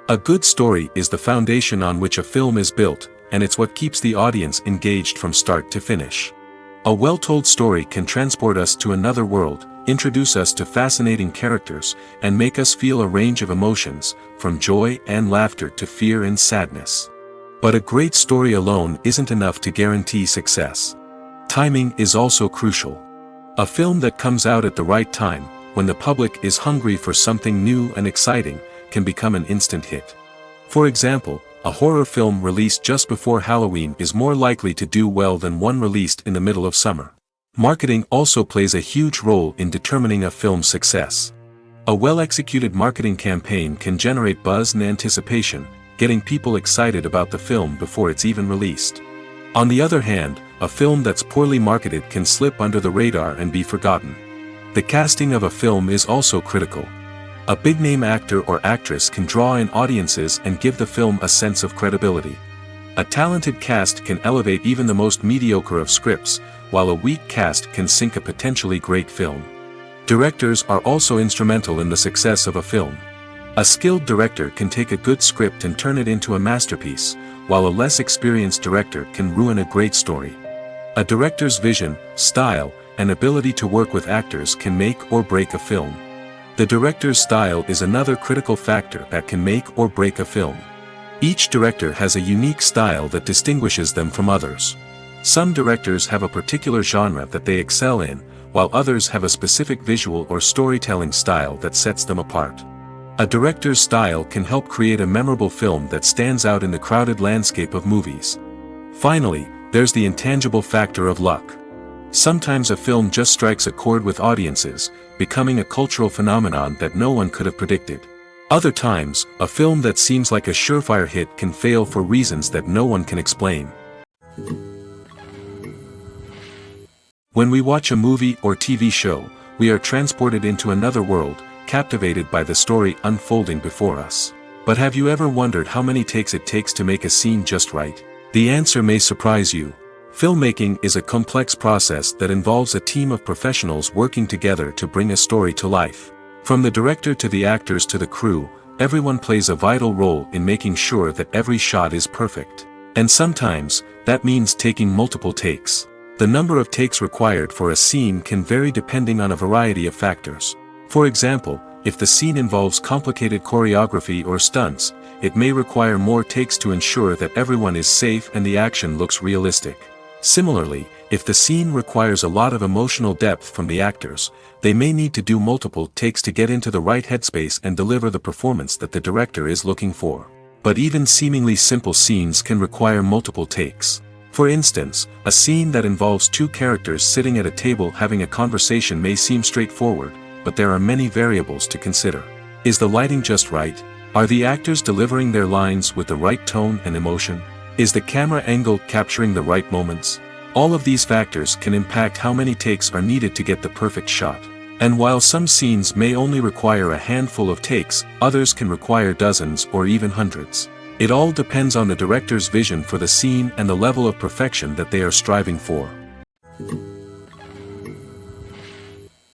A good story is the foundation on which a film is built, and it's what keeps the audience engaged from start to finish. A well-told story can transport us to another world, introduce us to fascinating characters, and make us feel a range of emotions, from joy and laughter to fear and sadness. But a great story alone isn't enough to guarantee success. Timing is also crucial. A film that comes out at the right time, when the public is hungry for something new and exciting, can become an instant hit. For example, a horror film released just before Halloween is more likely to do well than one released in the middle of summer. Marketing also plays a huge role in determining a film's success. A well-executed marketing campaign can generate buzz and anticipation, getting people excited about the film before it's even released. On the other hand, a film that's poorly marketed can slip under the radar and be forgotten. The casting of a film is also critical. A big-name actor or actress can draw in audiences and give the film a sense of credibility. A talented cast can elevate even the most mediocre of scripts, while a weak cast can sink a potentially great film. Directors are also instrumental in the success of a film. A skilled director can take a good script and turn it into a masterpiece, while a less experienced director can ruin a great story. A director's vision, style, and ability to work with actors can make or break a film. The director's style is another critical factor that can make or break a film. Each director has a unique style that distinguishes them from others. Some directors have a particular genre that they excel in, while others have a specific visual or storytelling style that sets them apart. A director's style can help create a memorable film that stands out in the crowded landscape of movies. Finally, there's the intangible factor of luck. Sometimes a film just strikes a chord with audiences, becoming a cultural phenomenon that no one could have predicted. Other times, a film that seems like a surefire hit can fail for reasons that no one can explain. When we watch a movie or TV show, we are transported into another world, captivated by the story unfolding before us. But have you ever wondered how many takes it takes to make a scene just right? The answer may surprise you. Filmmaking is a complex process that involves a team of professionals working together to bring a story to life. From the director to the actors to the crew, everyone plays a vital role in making sure that every shot is perfect. And sometimes, that means taking multiple takes. The number of takes required for a scene can vary depending on a variety of factors. For example, if the scene involves complicated choreography or stunts, it may require more takes to ensure that everyone is safe and the action looks realistic. Similarly, if the scene requires a lot of emotional depth from the actors, they may need to do multiple takes to get into the right headspace and deliver the performance that the director is looking for. But even seemingly simple scenes can require multiple takes. For instance, a scene that involves two characters sitting at a table having a conversation may seem straightforward, but there are many variables to consider. Is the lighting just right? Are the actors delivering their lines with the right tone and emotion? Is the camera angle capturing the right moments? All of these factors can impact how many takes are needed to get the perfect shot. And while some scenes may only require a handful of takes, others can require dozens or even hundreds. It all depends on the director's vision for the scene and the level of perfection that they are striving for.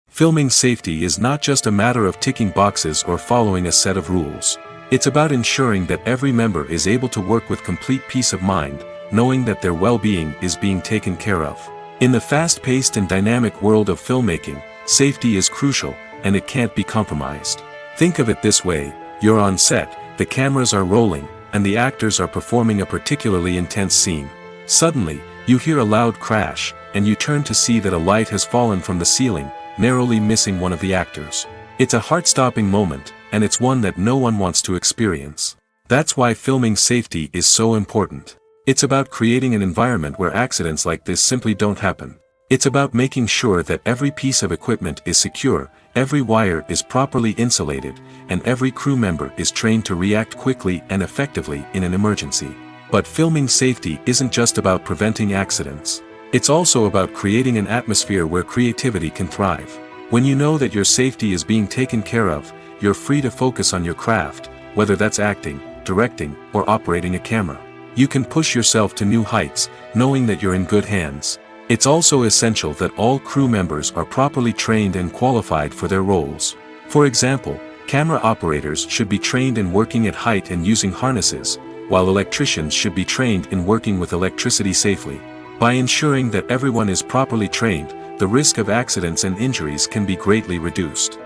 Filming safety is not just a matter of ticking boxes or following a set of rules. It's about ensuring that every member is able to work with complete peace of mind, knowing that their well-being is being taken care of. In the fast-paced and dynamic world of filmmaking, safety is crucial, and it can't be compromised. Think of it this way: you're on set, the cameras are rolling, and the actors are performing a particularly intense scene. Suddenly, you hear a loud crash, and you turn to see that a light has fallen from the ceiling, narrowly missing one of the actors. It's a heart-stopping moment, and it's one that no one wants to experience. That's why filming safety is so important. It's about creating an environment where accidents like this simply don't happen. It's about making sure that every piece of equipment is secure, every wire is properly insulated, and every crew member is trained to react quickly and effectively in an emergency. But filming safety isn't just about preventing accidents. It's also about creating an atmosphere where creativity can thrive. When you know that your safety is being taken care of, you're free to focus on your craft, whether that's acting, directing, or operating a camera. You can push yourself to new heights, knowing that you're in good hands. It's also essential that all crew members are properly trained and qualified for their roles. For example, camera operators should be trained in working at height and using harnesses, while electricians should be trained in working with electricity safely. By ensuring that everyone is properly trained, the risk of accidents and injuries can be greatly reduced.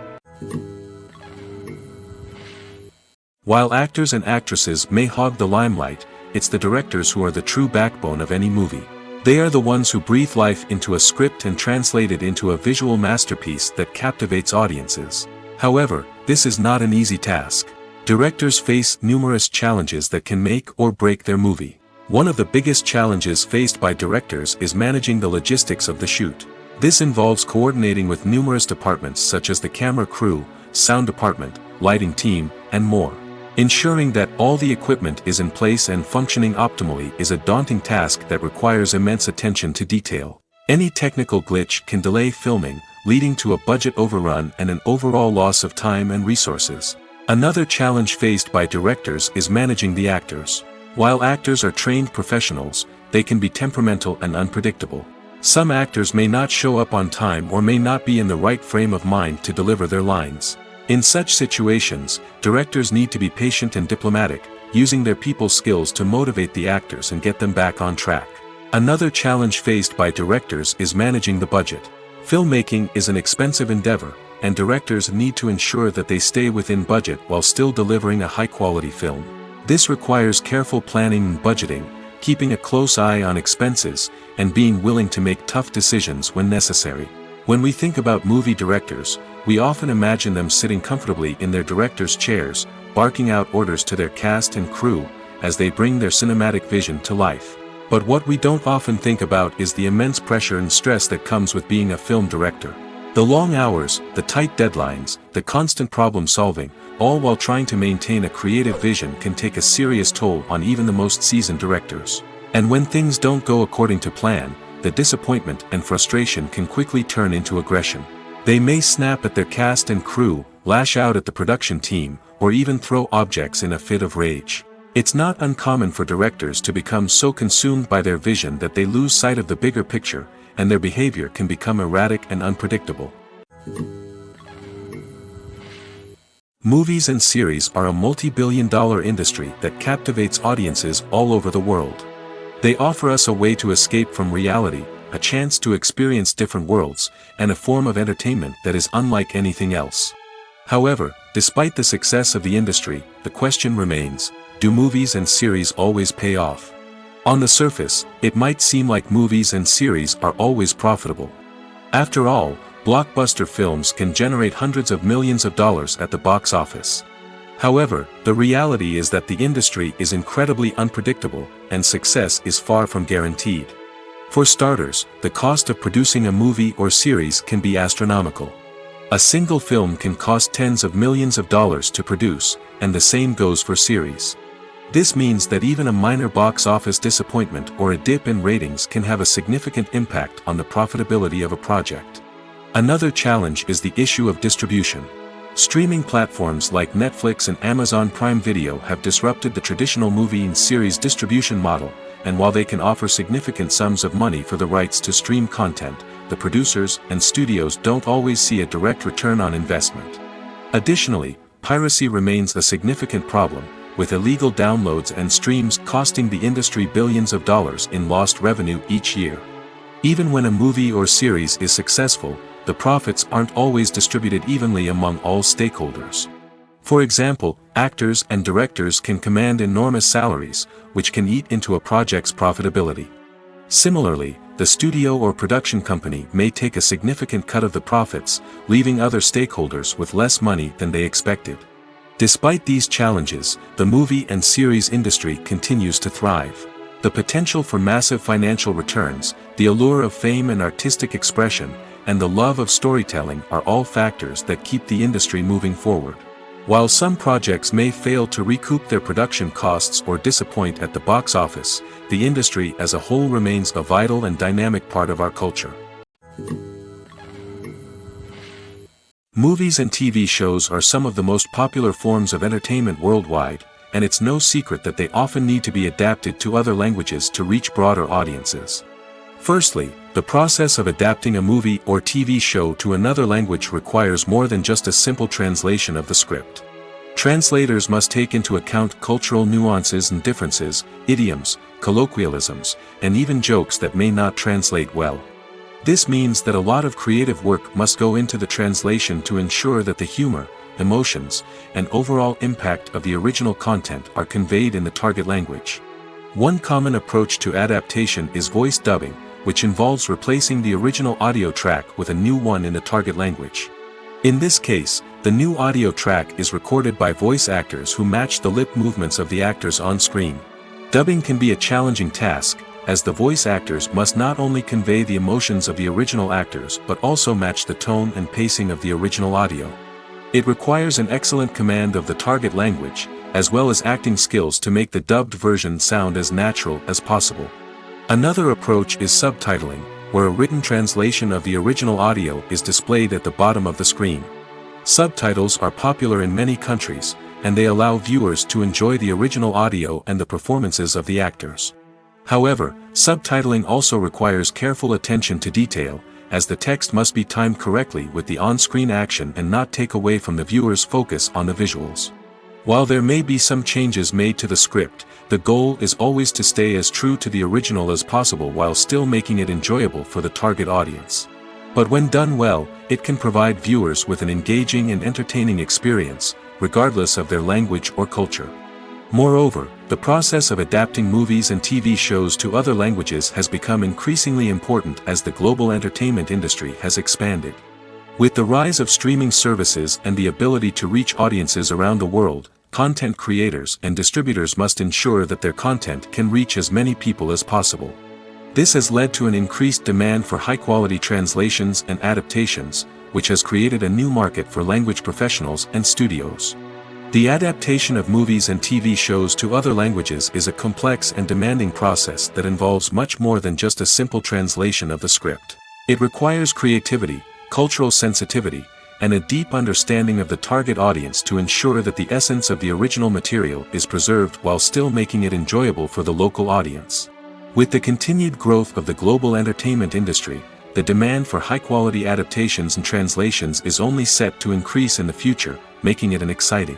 While actors and actresses may hog the limelight, it's the directors who are the true backbone of any movie. They are the ones who breathe life into a script and translate it into a visual masterpiece that captivates audiences. However, this is not an easy task. Directors face numerous challenges that can make or break their movie. One of the biggest challenges faced by directors is managing the logistics of the shoot. This involves coordinating with numerous departments such as the camera crew, sound department, lighting team, and more. Ensuring that all the equipment is in place and functioning optimally is a daunting task that requires immense attention to detail. Any technical glitch can delay filming, leading to a budget overrun and an overall loss of time and resources. Another challenge faced by directors is managing the actors. While actors are trained professionals, they can be temperamental and unpredictable. Some actors may not show up on time or may not be in the right frame of mind to deliver their lines. In such situations, directors need to be patient and diplomatic, using their people skills to motivate the actors and get them back on track. Another challenge faced by directors is managing the budget. Filmmaking is an expensive endeavor, and directors need to ensure that they stay within budget while still delivering a high-quality film. This requires careful planning and budgeting, keeping a close eye on expenses, and being willing to make tough decisions when necessary. When we think about movie directors, we often imagine them sitting comfortably in their director's chairs, barking out orders to their cast and crew, as they bring their cinematic vision to life. But what we don't often think about is the immense pressure and stress that comes with being a film director. The long hours, the tight deadlines, the constant problem solving, all while trying to maintain a creative vision can take a serious toll on even the most seasoned directors. And when things don't go according to plan, the disappointment and frustration can quickly turn into aggression. They may snap at their cast and crew, lash out at the production team, or even throw objects in a fit of rage. It's not uncommon for directors to become so consumed by their vision that they lose sight of the bigger picture, and their behavior can become erratic and unpredictable. Movies and series are a multi-billion-dollar industry that captivates audiences all over the world. They offer us a way to escape from reality, a chance to experience different worlds, and a form of entertainment that is unlike anything else. However, despite the success of the industry, the question remains, do movies and series always pay off? On the surface, it might seem like movies and series are always profitable. After all, blockbuster films can generate hundreds of millions of dollars at the box office. However, the reality is that the industry is incredibly unpredictable, and success is far from guaranteed. For starters, the cost of producing a movie or series can be astronomical. A single film can cost tens of millions of dollars to produce, and the same goes for series. This means that even a minor box office disappointment or a dip in ratings can have a significant impact on the profitability of a project. Another challenge is the issue of distribution. Streaming platforms like Netflix and Amazon Prime Video have disrupted the traditional movie and series distribution model, and while they can offer significant sums of money for the rights to stream content, the producers and studios don't always see a direct return on investment. Additionally, piracy remains a significant problem, with illegal downloads and streams costing the industry billions of dollars in lost revenue each year. Even when a movie or series is successful, the profits aren't always distributed evenly among all stakeholders. For example, actors and directors can command enormous salaries, which can eat into a project's profitability. Similarly, the studio or production company may take a significant cut of the profits, leaving other stakeholders with less money than they expected. Despite these challenges, the movie and series industry continues to thrive. The potential for massive financial returns, the allure of fame and artistic expression, and the love of storytelling are all factors that keep the industry moving forward. While some projects may fail to recoup their production costs or disappoint at the box office, the industry as a whole remains a vital and dynamic part of our culture. Movies and TV shows are some of the most popular forms of entertainment worldwide, and it's no secret that they often need to be adapted to other languages to reach broader audiences. Firstly, the process of adapting a movie or TV show to another language requires more than just a simple translation of the script. Translators must take into account cultural nuances and differences, idioms, colloquialisms, and even jokes that may not translate well. This means that a lot of creative work must go into the translation to ensure that the humor, emotions, and overall impact of the original content are conveyed in the target language. One common approach to adaptation is voice dubbing, which involves replacing the original audio track with a new one in the target language. In this case, the new audio track is recorded by voice actors who match the lip movements of the actors on screen. Dubbing can be a challenging task, as the voice actors must not only convey the emotions of the original actors but also match the tone and pacing of the original audio. It requires an excellent command of the target language, as well as acting skills to make the dubbed version sound as natural as possible. Another approach is subtitling, where a written translation of the original audio is displayed at the bottom of the screen. Subtitles are popular in many countries, and they allow viewers to enjoy the original audio and the performances of the actors. However, subtitling also requires careful attention to detail, as the text must be timed correctly with the on-screen action and not take away from the viewer's focus on the visuals. While there may be some changes made to the script, the goal is always to stay as true to the original as possible while still making it enjoyable for the target audience. But when done well, it can provide viewers with an engaging and entertaining experience, regardless of their language or culture. Moreover, the process of adapting movies and TV shows to other languages has become increasingly important as the global entertainment industry has expanded. With the rise of streaming services and the ability to reach audiences around the world, content creators and distributors must ensure that their content can reach as many people as possible. This has led to an increased demand for high-quality translations and adaptations, which has created a new market for language professionals and studios. The adaptation of movies and TV shows to other languages is a complex and demanding process that involves much more than just a simple translation of the script. It requires creativity, cultural sensitivity, and a deep understanding of the target audience to ensure that the essence of the original material is preserved while still making it enjoyable for the local audience. With the continued growth of the global entertainment industry, the demand for high-quality adaptations and translations is only set to increase in the future, making it an exciting.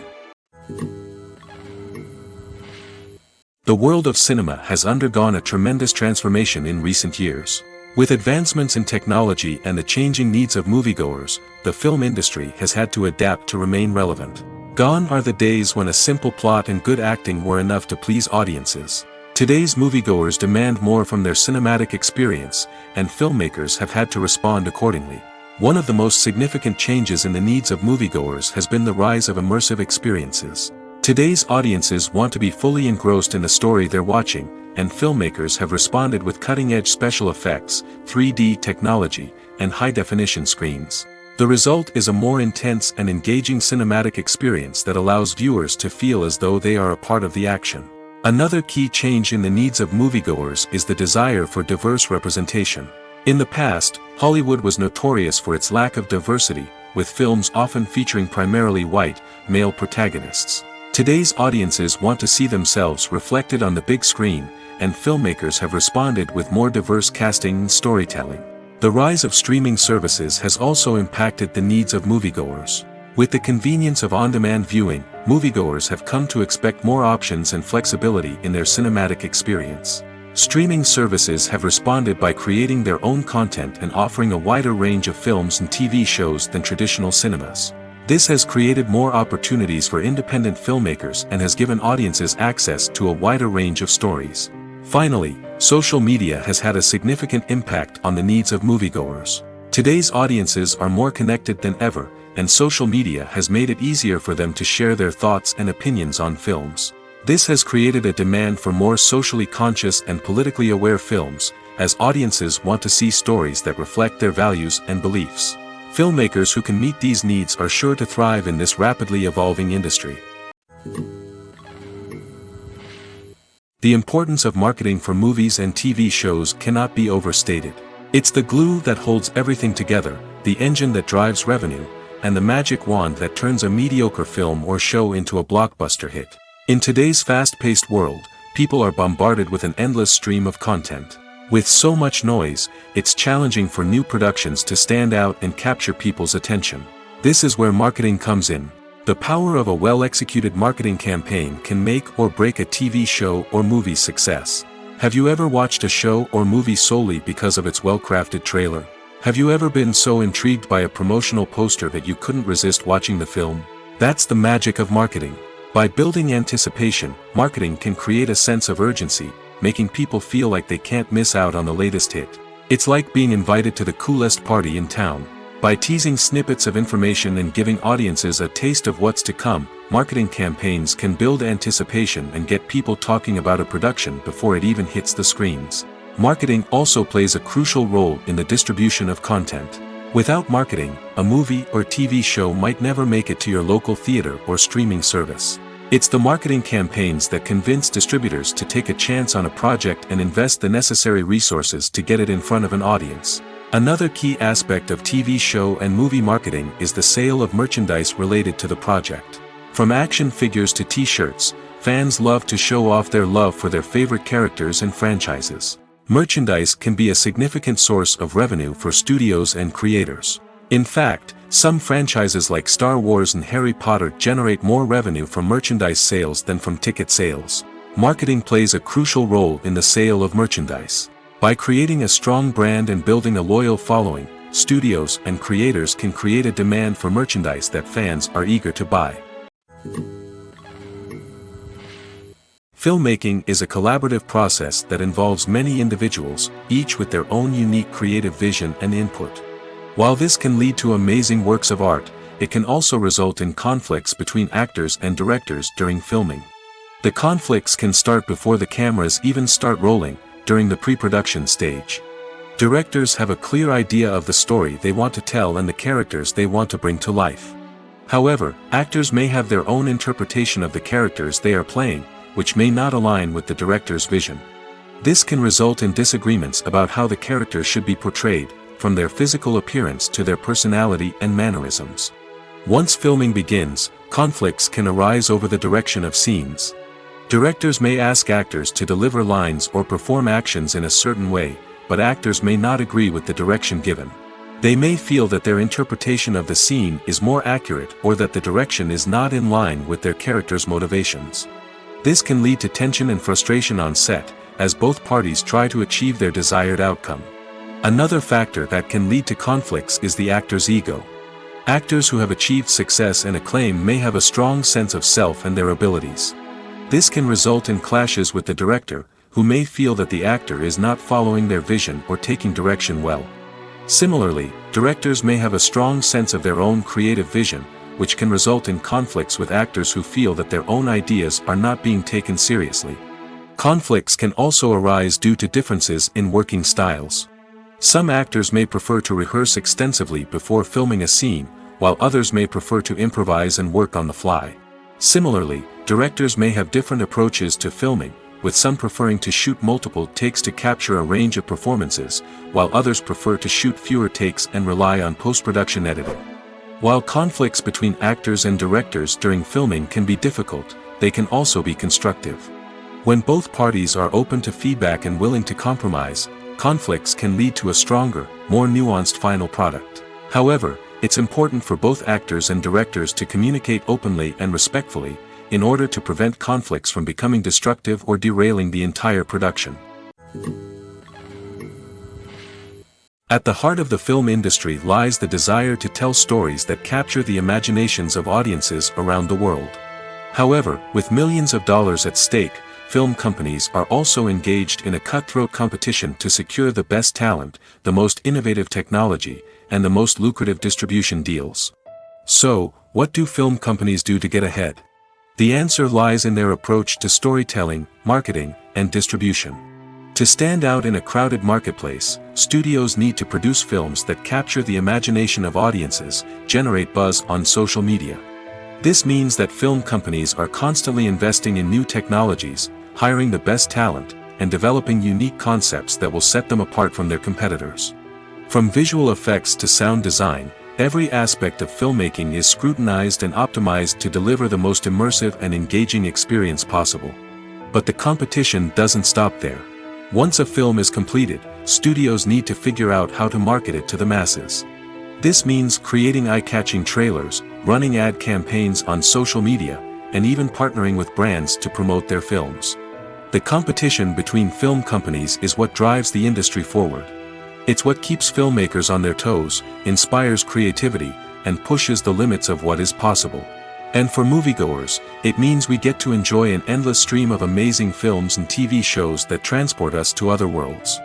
The world of cinema has undergone a tremendous transformation in recent years. With advancements in technology and the changing needs of moviegoers, the film industry has had to adapt to remain relevant. Gone are the days when a simple plot and good acting were enough to please audiences. Today's moviegoers demand more from their cinematic experience, and filmmakers have had to respond accordingly. One of the most significant changes in the needs of moviegoers has been the rise of immersive experiences. Today's audiences want to be fully engrossed in the story they're watching, and filmmakers have responded with cutting-edge special effects, 3D technology, and high-definition screens. The result is a more intense and engaging cinematic experience that allows viewers to feel as though they are a part of the action. Another key change in the needs of moviegoers is the desire for diverse representation. In the past, Hollywood was notorious for its lack of diversity, with films often featuring primarily white, male protagonists. Today's audiences want to see themselves reflected on the big screen, and filmmakers have responded with more diverse casting and storytelling. The rise of streaming services has also impacted the needs of moviegoers. With the convenience of on-demand viewing, moviegoers have come to expect more options and flexibility in their cinematic experience. Streaming services have responded by creating their own content and offering a wider range of films and TV shows than traditional cinemas. This has created more opportunities for independent filmmakers and has given audiences access to a wider range of stories. Finally, social media has had a significant impact on the needs of moviegoers. Today's audiences are more connected than ever, and social media has made it easier for them to share their thoughts and opinions on films. This has created a demand for more socially conscious and politically aware films, as audiences want to see stories that reflect their values and beliefs. Filmmakers who can meet these needs are sure to thrive in this rapidly evolving industry. The importance of marketing for movies and TV shows cannot be overstated. It's the glue that holds everything together, the engine that drives revenue, and the magic wand that turns a mediocre film or show into a blockbuster hit. In today's fast-paced world, people are bombarded with an endless stream of content. With so much noise, it's challenging for new productions to stand out and capture people's attention. This is where marketing comes in. The power of a well-executed marketing campaign can make or break a TV show or movie's success. Have you ever watched a show or movie solely because of its well-crafted trailer? Have you ever been so intrigued by a promotional poster that you couldn't resist watching the film? That's the magic of marketing. By building anticipation, marketing can create a sense of urgency, making people feel like they can't miss out on the latest hit. It's like being invited to the coolest party in town. By teasing snippets of information and giving audiences a taste of what's to come, marketing campaigns can build anticipation and get people talking about a production before it even hits the screens. Marketing also plays a crucial role in the distribution of content. Without marketing, a movie or TV show might never make it to your local theater or streaming service. It's the marketing campaigns that convince distributors to take a chance on a project and invest the necessary resources to get it in front of an audience. Another key aspect of TV show and movie marketing is the sale of merchandise related to the project. From action figures to t-shirts, fans love to show off their love for their favorite characters and franchises. Merchandise can be a significant source of revenue for studios and creators. In fact, some franchises like Star Wars and Harry Potter generate more revenue from merchandise sales than from ticket sales. Marketing plays a crucial role in the sale of merchandise. By creating a strong brand and building a loyal following, studios and creators can create a demand for merchandise that fans are eager to buy. Filmmaking is a collaborative process that involves many individuals, each with their own unique creative vision and input. While this can lead to amazing works of art, it can also result in conflicts between actors and directors during filming. The conflicts can start before the cameras even start rolling, during the pre-production stage. Directors have a clear idea of the story they want to tell and the characters they want to bring to life. However, actors may have their own interpretation of the characters they are playing, which may not align with the director's vision. This can result in disagreements about how the characters should be portrayed, from their physical appearance to their personality and mannerisms. Once filming begins, conflicts can arise over the direction of scenes. Directors may ask actors to deliver lines or perform actions in a certain way, but actors may not agree with the direction given. They may feel that their interpretation of the scene is more accurate or that the direction is not in line with their character's motivations. This can lead to tension and frustration on set, as both parties try to achieve their desired outcome. Another factor that can lead to conflicts is the actor's ego. Actors who have achieved success and acclaim may have a strong sense of self and their abilities. This can result in clashes with the director, who may feel that the actor is not following their vision or taking direction well. Similarly, directors may have a strong sense of their own creative vision, which can result in conflicts with actors who feel that their own ideas are not being taken seriously. Conflicts can also arise due to differences in working styles. Some actors may prefer to rehearse extensively before filming a scene, while others may prefer to improvise and work on the fly. Similarly, directors may have different approaches to filming, with some preferring to shoot multiple takes to capture a range of performances, while others prefer to shoot fewer takes and rely on post-production editing. While conflicts between actors and directors during filming can be difficult, they can also be constructive. When both parties are open to feedback and willing to compromise, conflicts can lead to a stronger, more nuanced final product. However, it's important for both actors and directors to communicate openly and respectfully, in order to prevent conflicts from becoming destructive or derailing the entire production. At the heart of the film industry lies the desire to tell stories that capture the imaginations of audiences around the world. However, with millions of dollars at stake, film companies are also engaged in a cutthroat competition to secure the best talent, the most innovative technology, and the most lucrative distribution deals. So, what do film companies do to get ahead? The answer lies in their approach to storytelling, marketing, and distribution. To stand out in a crowded marketplace, studios need to produce films that capture the imagination of audiences, generate buzz on social media. This means that film companies are constantly investing in new technologies, hiring the best talent, and developing unique concepts that will set them apart from their competitors. From visual effects to sound design, every aspect of filmmaking is scrutinized and optimized to deliver the most immersive and engaging experience possible. But the competition doesn't stop there. Once a film is completed, studios need to figure out how to market it to the masses. This means creating eye-catching trailers, running ad campaigns on social media, and even partnering with brands to promote their films. The competition between film companies is what drives the industry forward. It's what keeps filmmakers on their toes, inspires creativity, and pushes the limits of what is possible. And for moviegoers, it means we get to enjoy an endless stream of amazing films and TV shows that transport us to other worlds.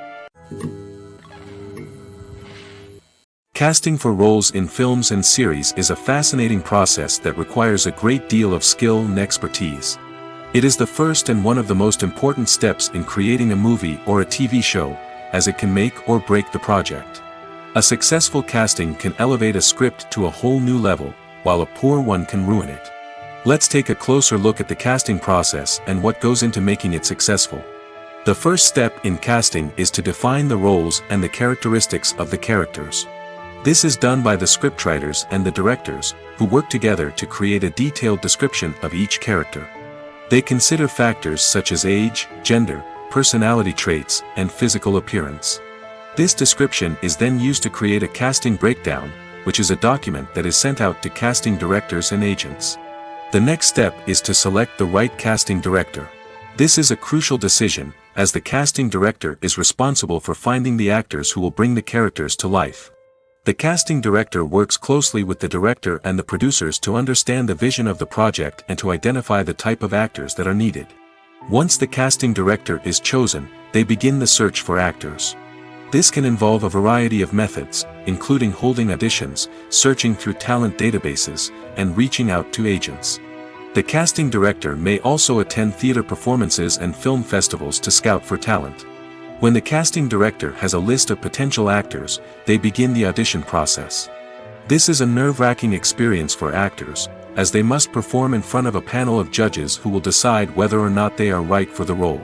Casting for roles in films and series is a fascinating process that requires a great deal of skill and expertise. It is the first and one of the most important steps in creating a movie or a TV show, as it can make or break the project. A successful casting can elevate a script to a whole new level, while a poor one can ruin it. Let's take a closer look at the casting process and what goes into making it successful. The first step in casting is to define the roles and the characteristics of the characters. This is done by the scriptwriters and the directors, who work together to create a detailed description of each character. They consider factors such as age, gender, personality traits, and physical appearance. This description is then used to create a casting breakdown, which is a document that is sent out to casting directors and agents. The next step is to select the right casting director. This is a crucial decision, as the casting director is responsible for finding the actors who will bring the characters to life. The casting director works closely with the director and the producers to understand the vision of the project and to identify the type of actors that are needed. Once the casting director is chosen, they begin the search for actors. This can involve a variety of methods, including holding auditions, searching through talent databases, and reaching out to agents. The casting director may also attend theater performances and film festivals to scout for talent. When the casting director has a list of potential actors, they begin the audition process. This is a nerve-wracking experience for actors, as they must perform in front of a panel of judges who will decide whether or not they are right for the role.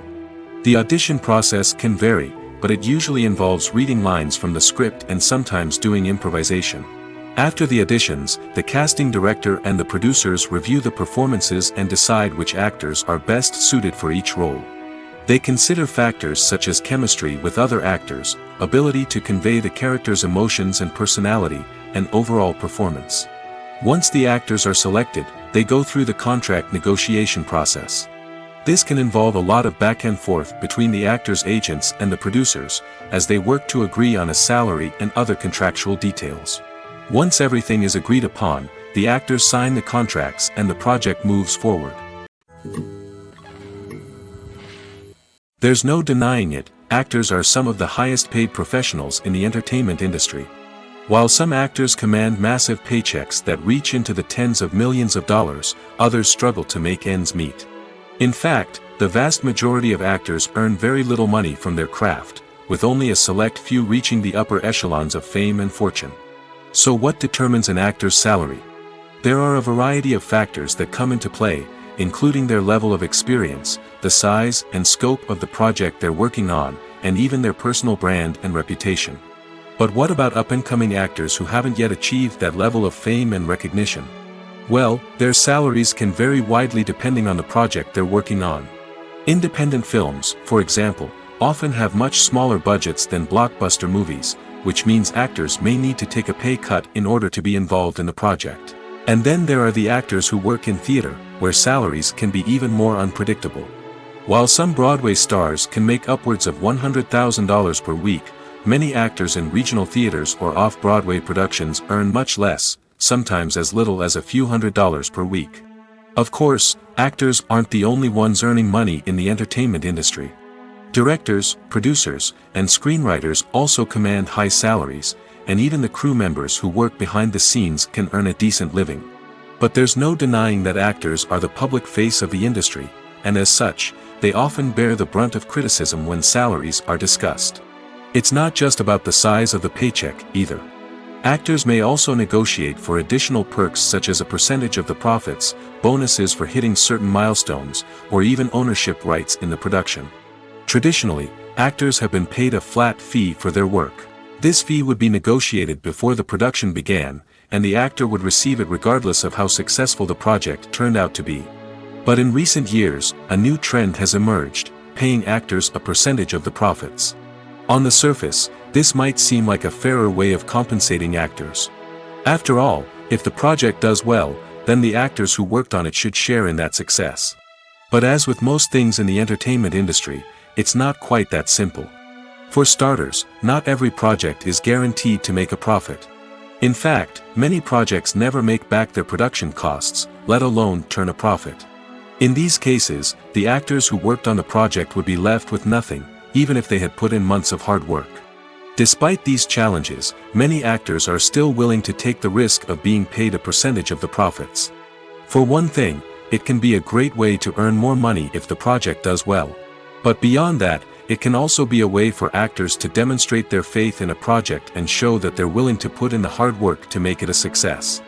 The audition process can vary, but it usually involves reading lines from the script and sometimes doing improvisation. After the auditions, the casting director and the producers review the performances and decide which actors are best suited for each role. They consider factors such as chemistry with other actors, ability to convey the character's emotions and personality, and overall performance. Once the actors are selected, they go through the contract negotiation process. This can involve a lot of back and forth between the actors' agents and the producers, as they work to agree on a salary and other contractual details. Once everything is agreed upon, the actors sign the contracts and the project moves forward. There's no denying it, actors are some of the highest paid professionals in the entertainment industry. While some actors command massive paychecks that reach into the tens of millions of dollars, others struggle to make ends meet. In fact, the vast majority of actors earn very little money from their craft, with only a select few reaching the upper echelons of fame and fortune. So what determines an actor's salary? There are a variety of factors that come into play, including their level of experience, the size and scope of the project they're working on, and even their personal brand and reputation. But what about up-and-coming actors who haven't yet achieved that level of fame and recognition? Well, their salaries can vary widely depending on the project they're working on. Independent films, for example, often have much smaller budgets than blockbuster movies, which means actors may need to take a pay cut in order to be involved in the project. And then there are the actors who work in theater, where salaries can be even more unpredictable. While some Broadway stars can make upwards of $100,000 per week, many actors in regional theaters or off-Broadway productions earn much less, sometimes as little as a few $100s per week. Of course, actors aren't the only ones earning money in the entertainment industry. Directors, producers, and screenwriters also command high salaries, and even the crew members who work behind the scenes can earn a decent living. But there's no denying that actors are the public face of the industry, and as such, they often bear the brunt of criticism when salaries are discussed. It's not just about the size of the paycheck, either. Actors may also negotiate for additional perks such as a percentage of the profits, bonuses for hitting certain milestones, or even ownership rights in the production. Traditionally, actors have been paid a flat fee for their work. This fee would be negotiated before the production began, and the actor would receive it regardless of how successful the project turned out to be. But in recent years, a new trend has emerged, paying actors a percentage of the profits. On the surface, this might seem like a fairer way of compensating actors. After all, if the project does well, then the actors who worked on it should share in that success. But as with most things in the entertainment industry, it's not quite that simple. For starters, not every project is guaranteed to make a profit. In fact, many projects never make back their production costs, let alone turn a profit. In these cases, the actors who worked on the project would be left with nothing, even if they had put in months of hard work. Despite these challenges, many actors are still willing to take the risk of being paid a percentage of the profits. For one thing, it can be a great way to earn more money if the project does well. But beyond that, It can also be a way for actors to demonstrate their faith in a project and show that they're willing to put in the hard work to make it a success.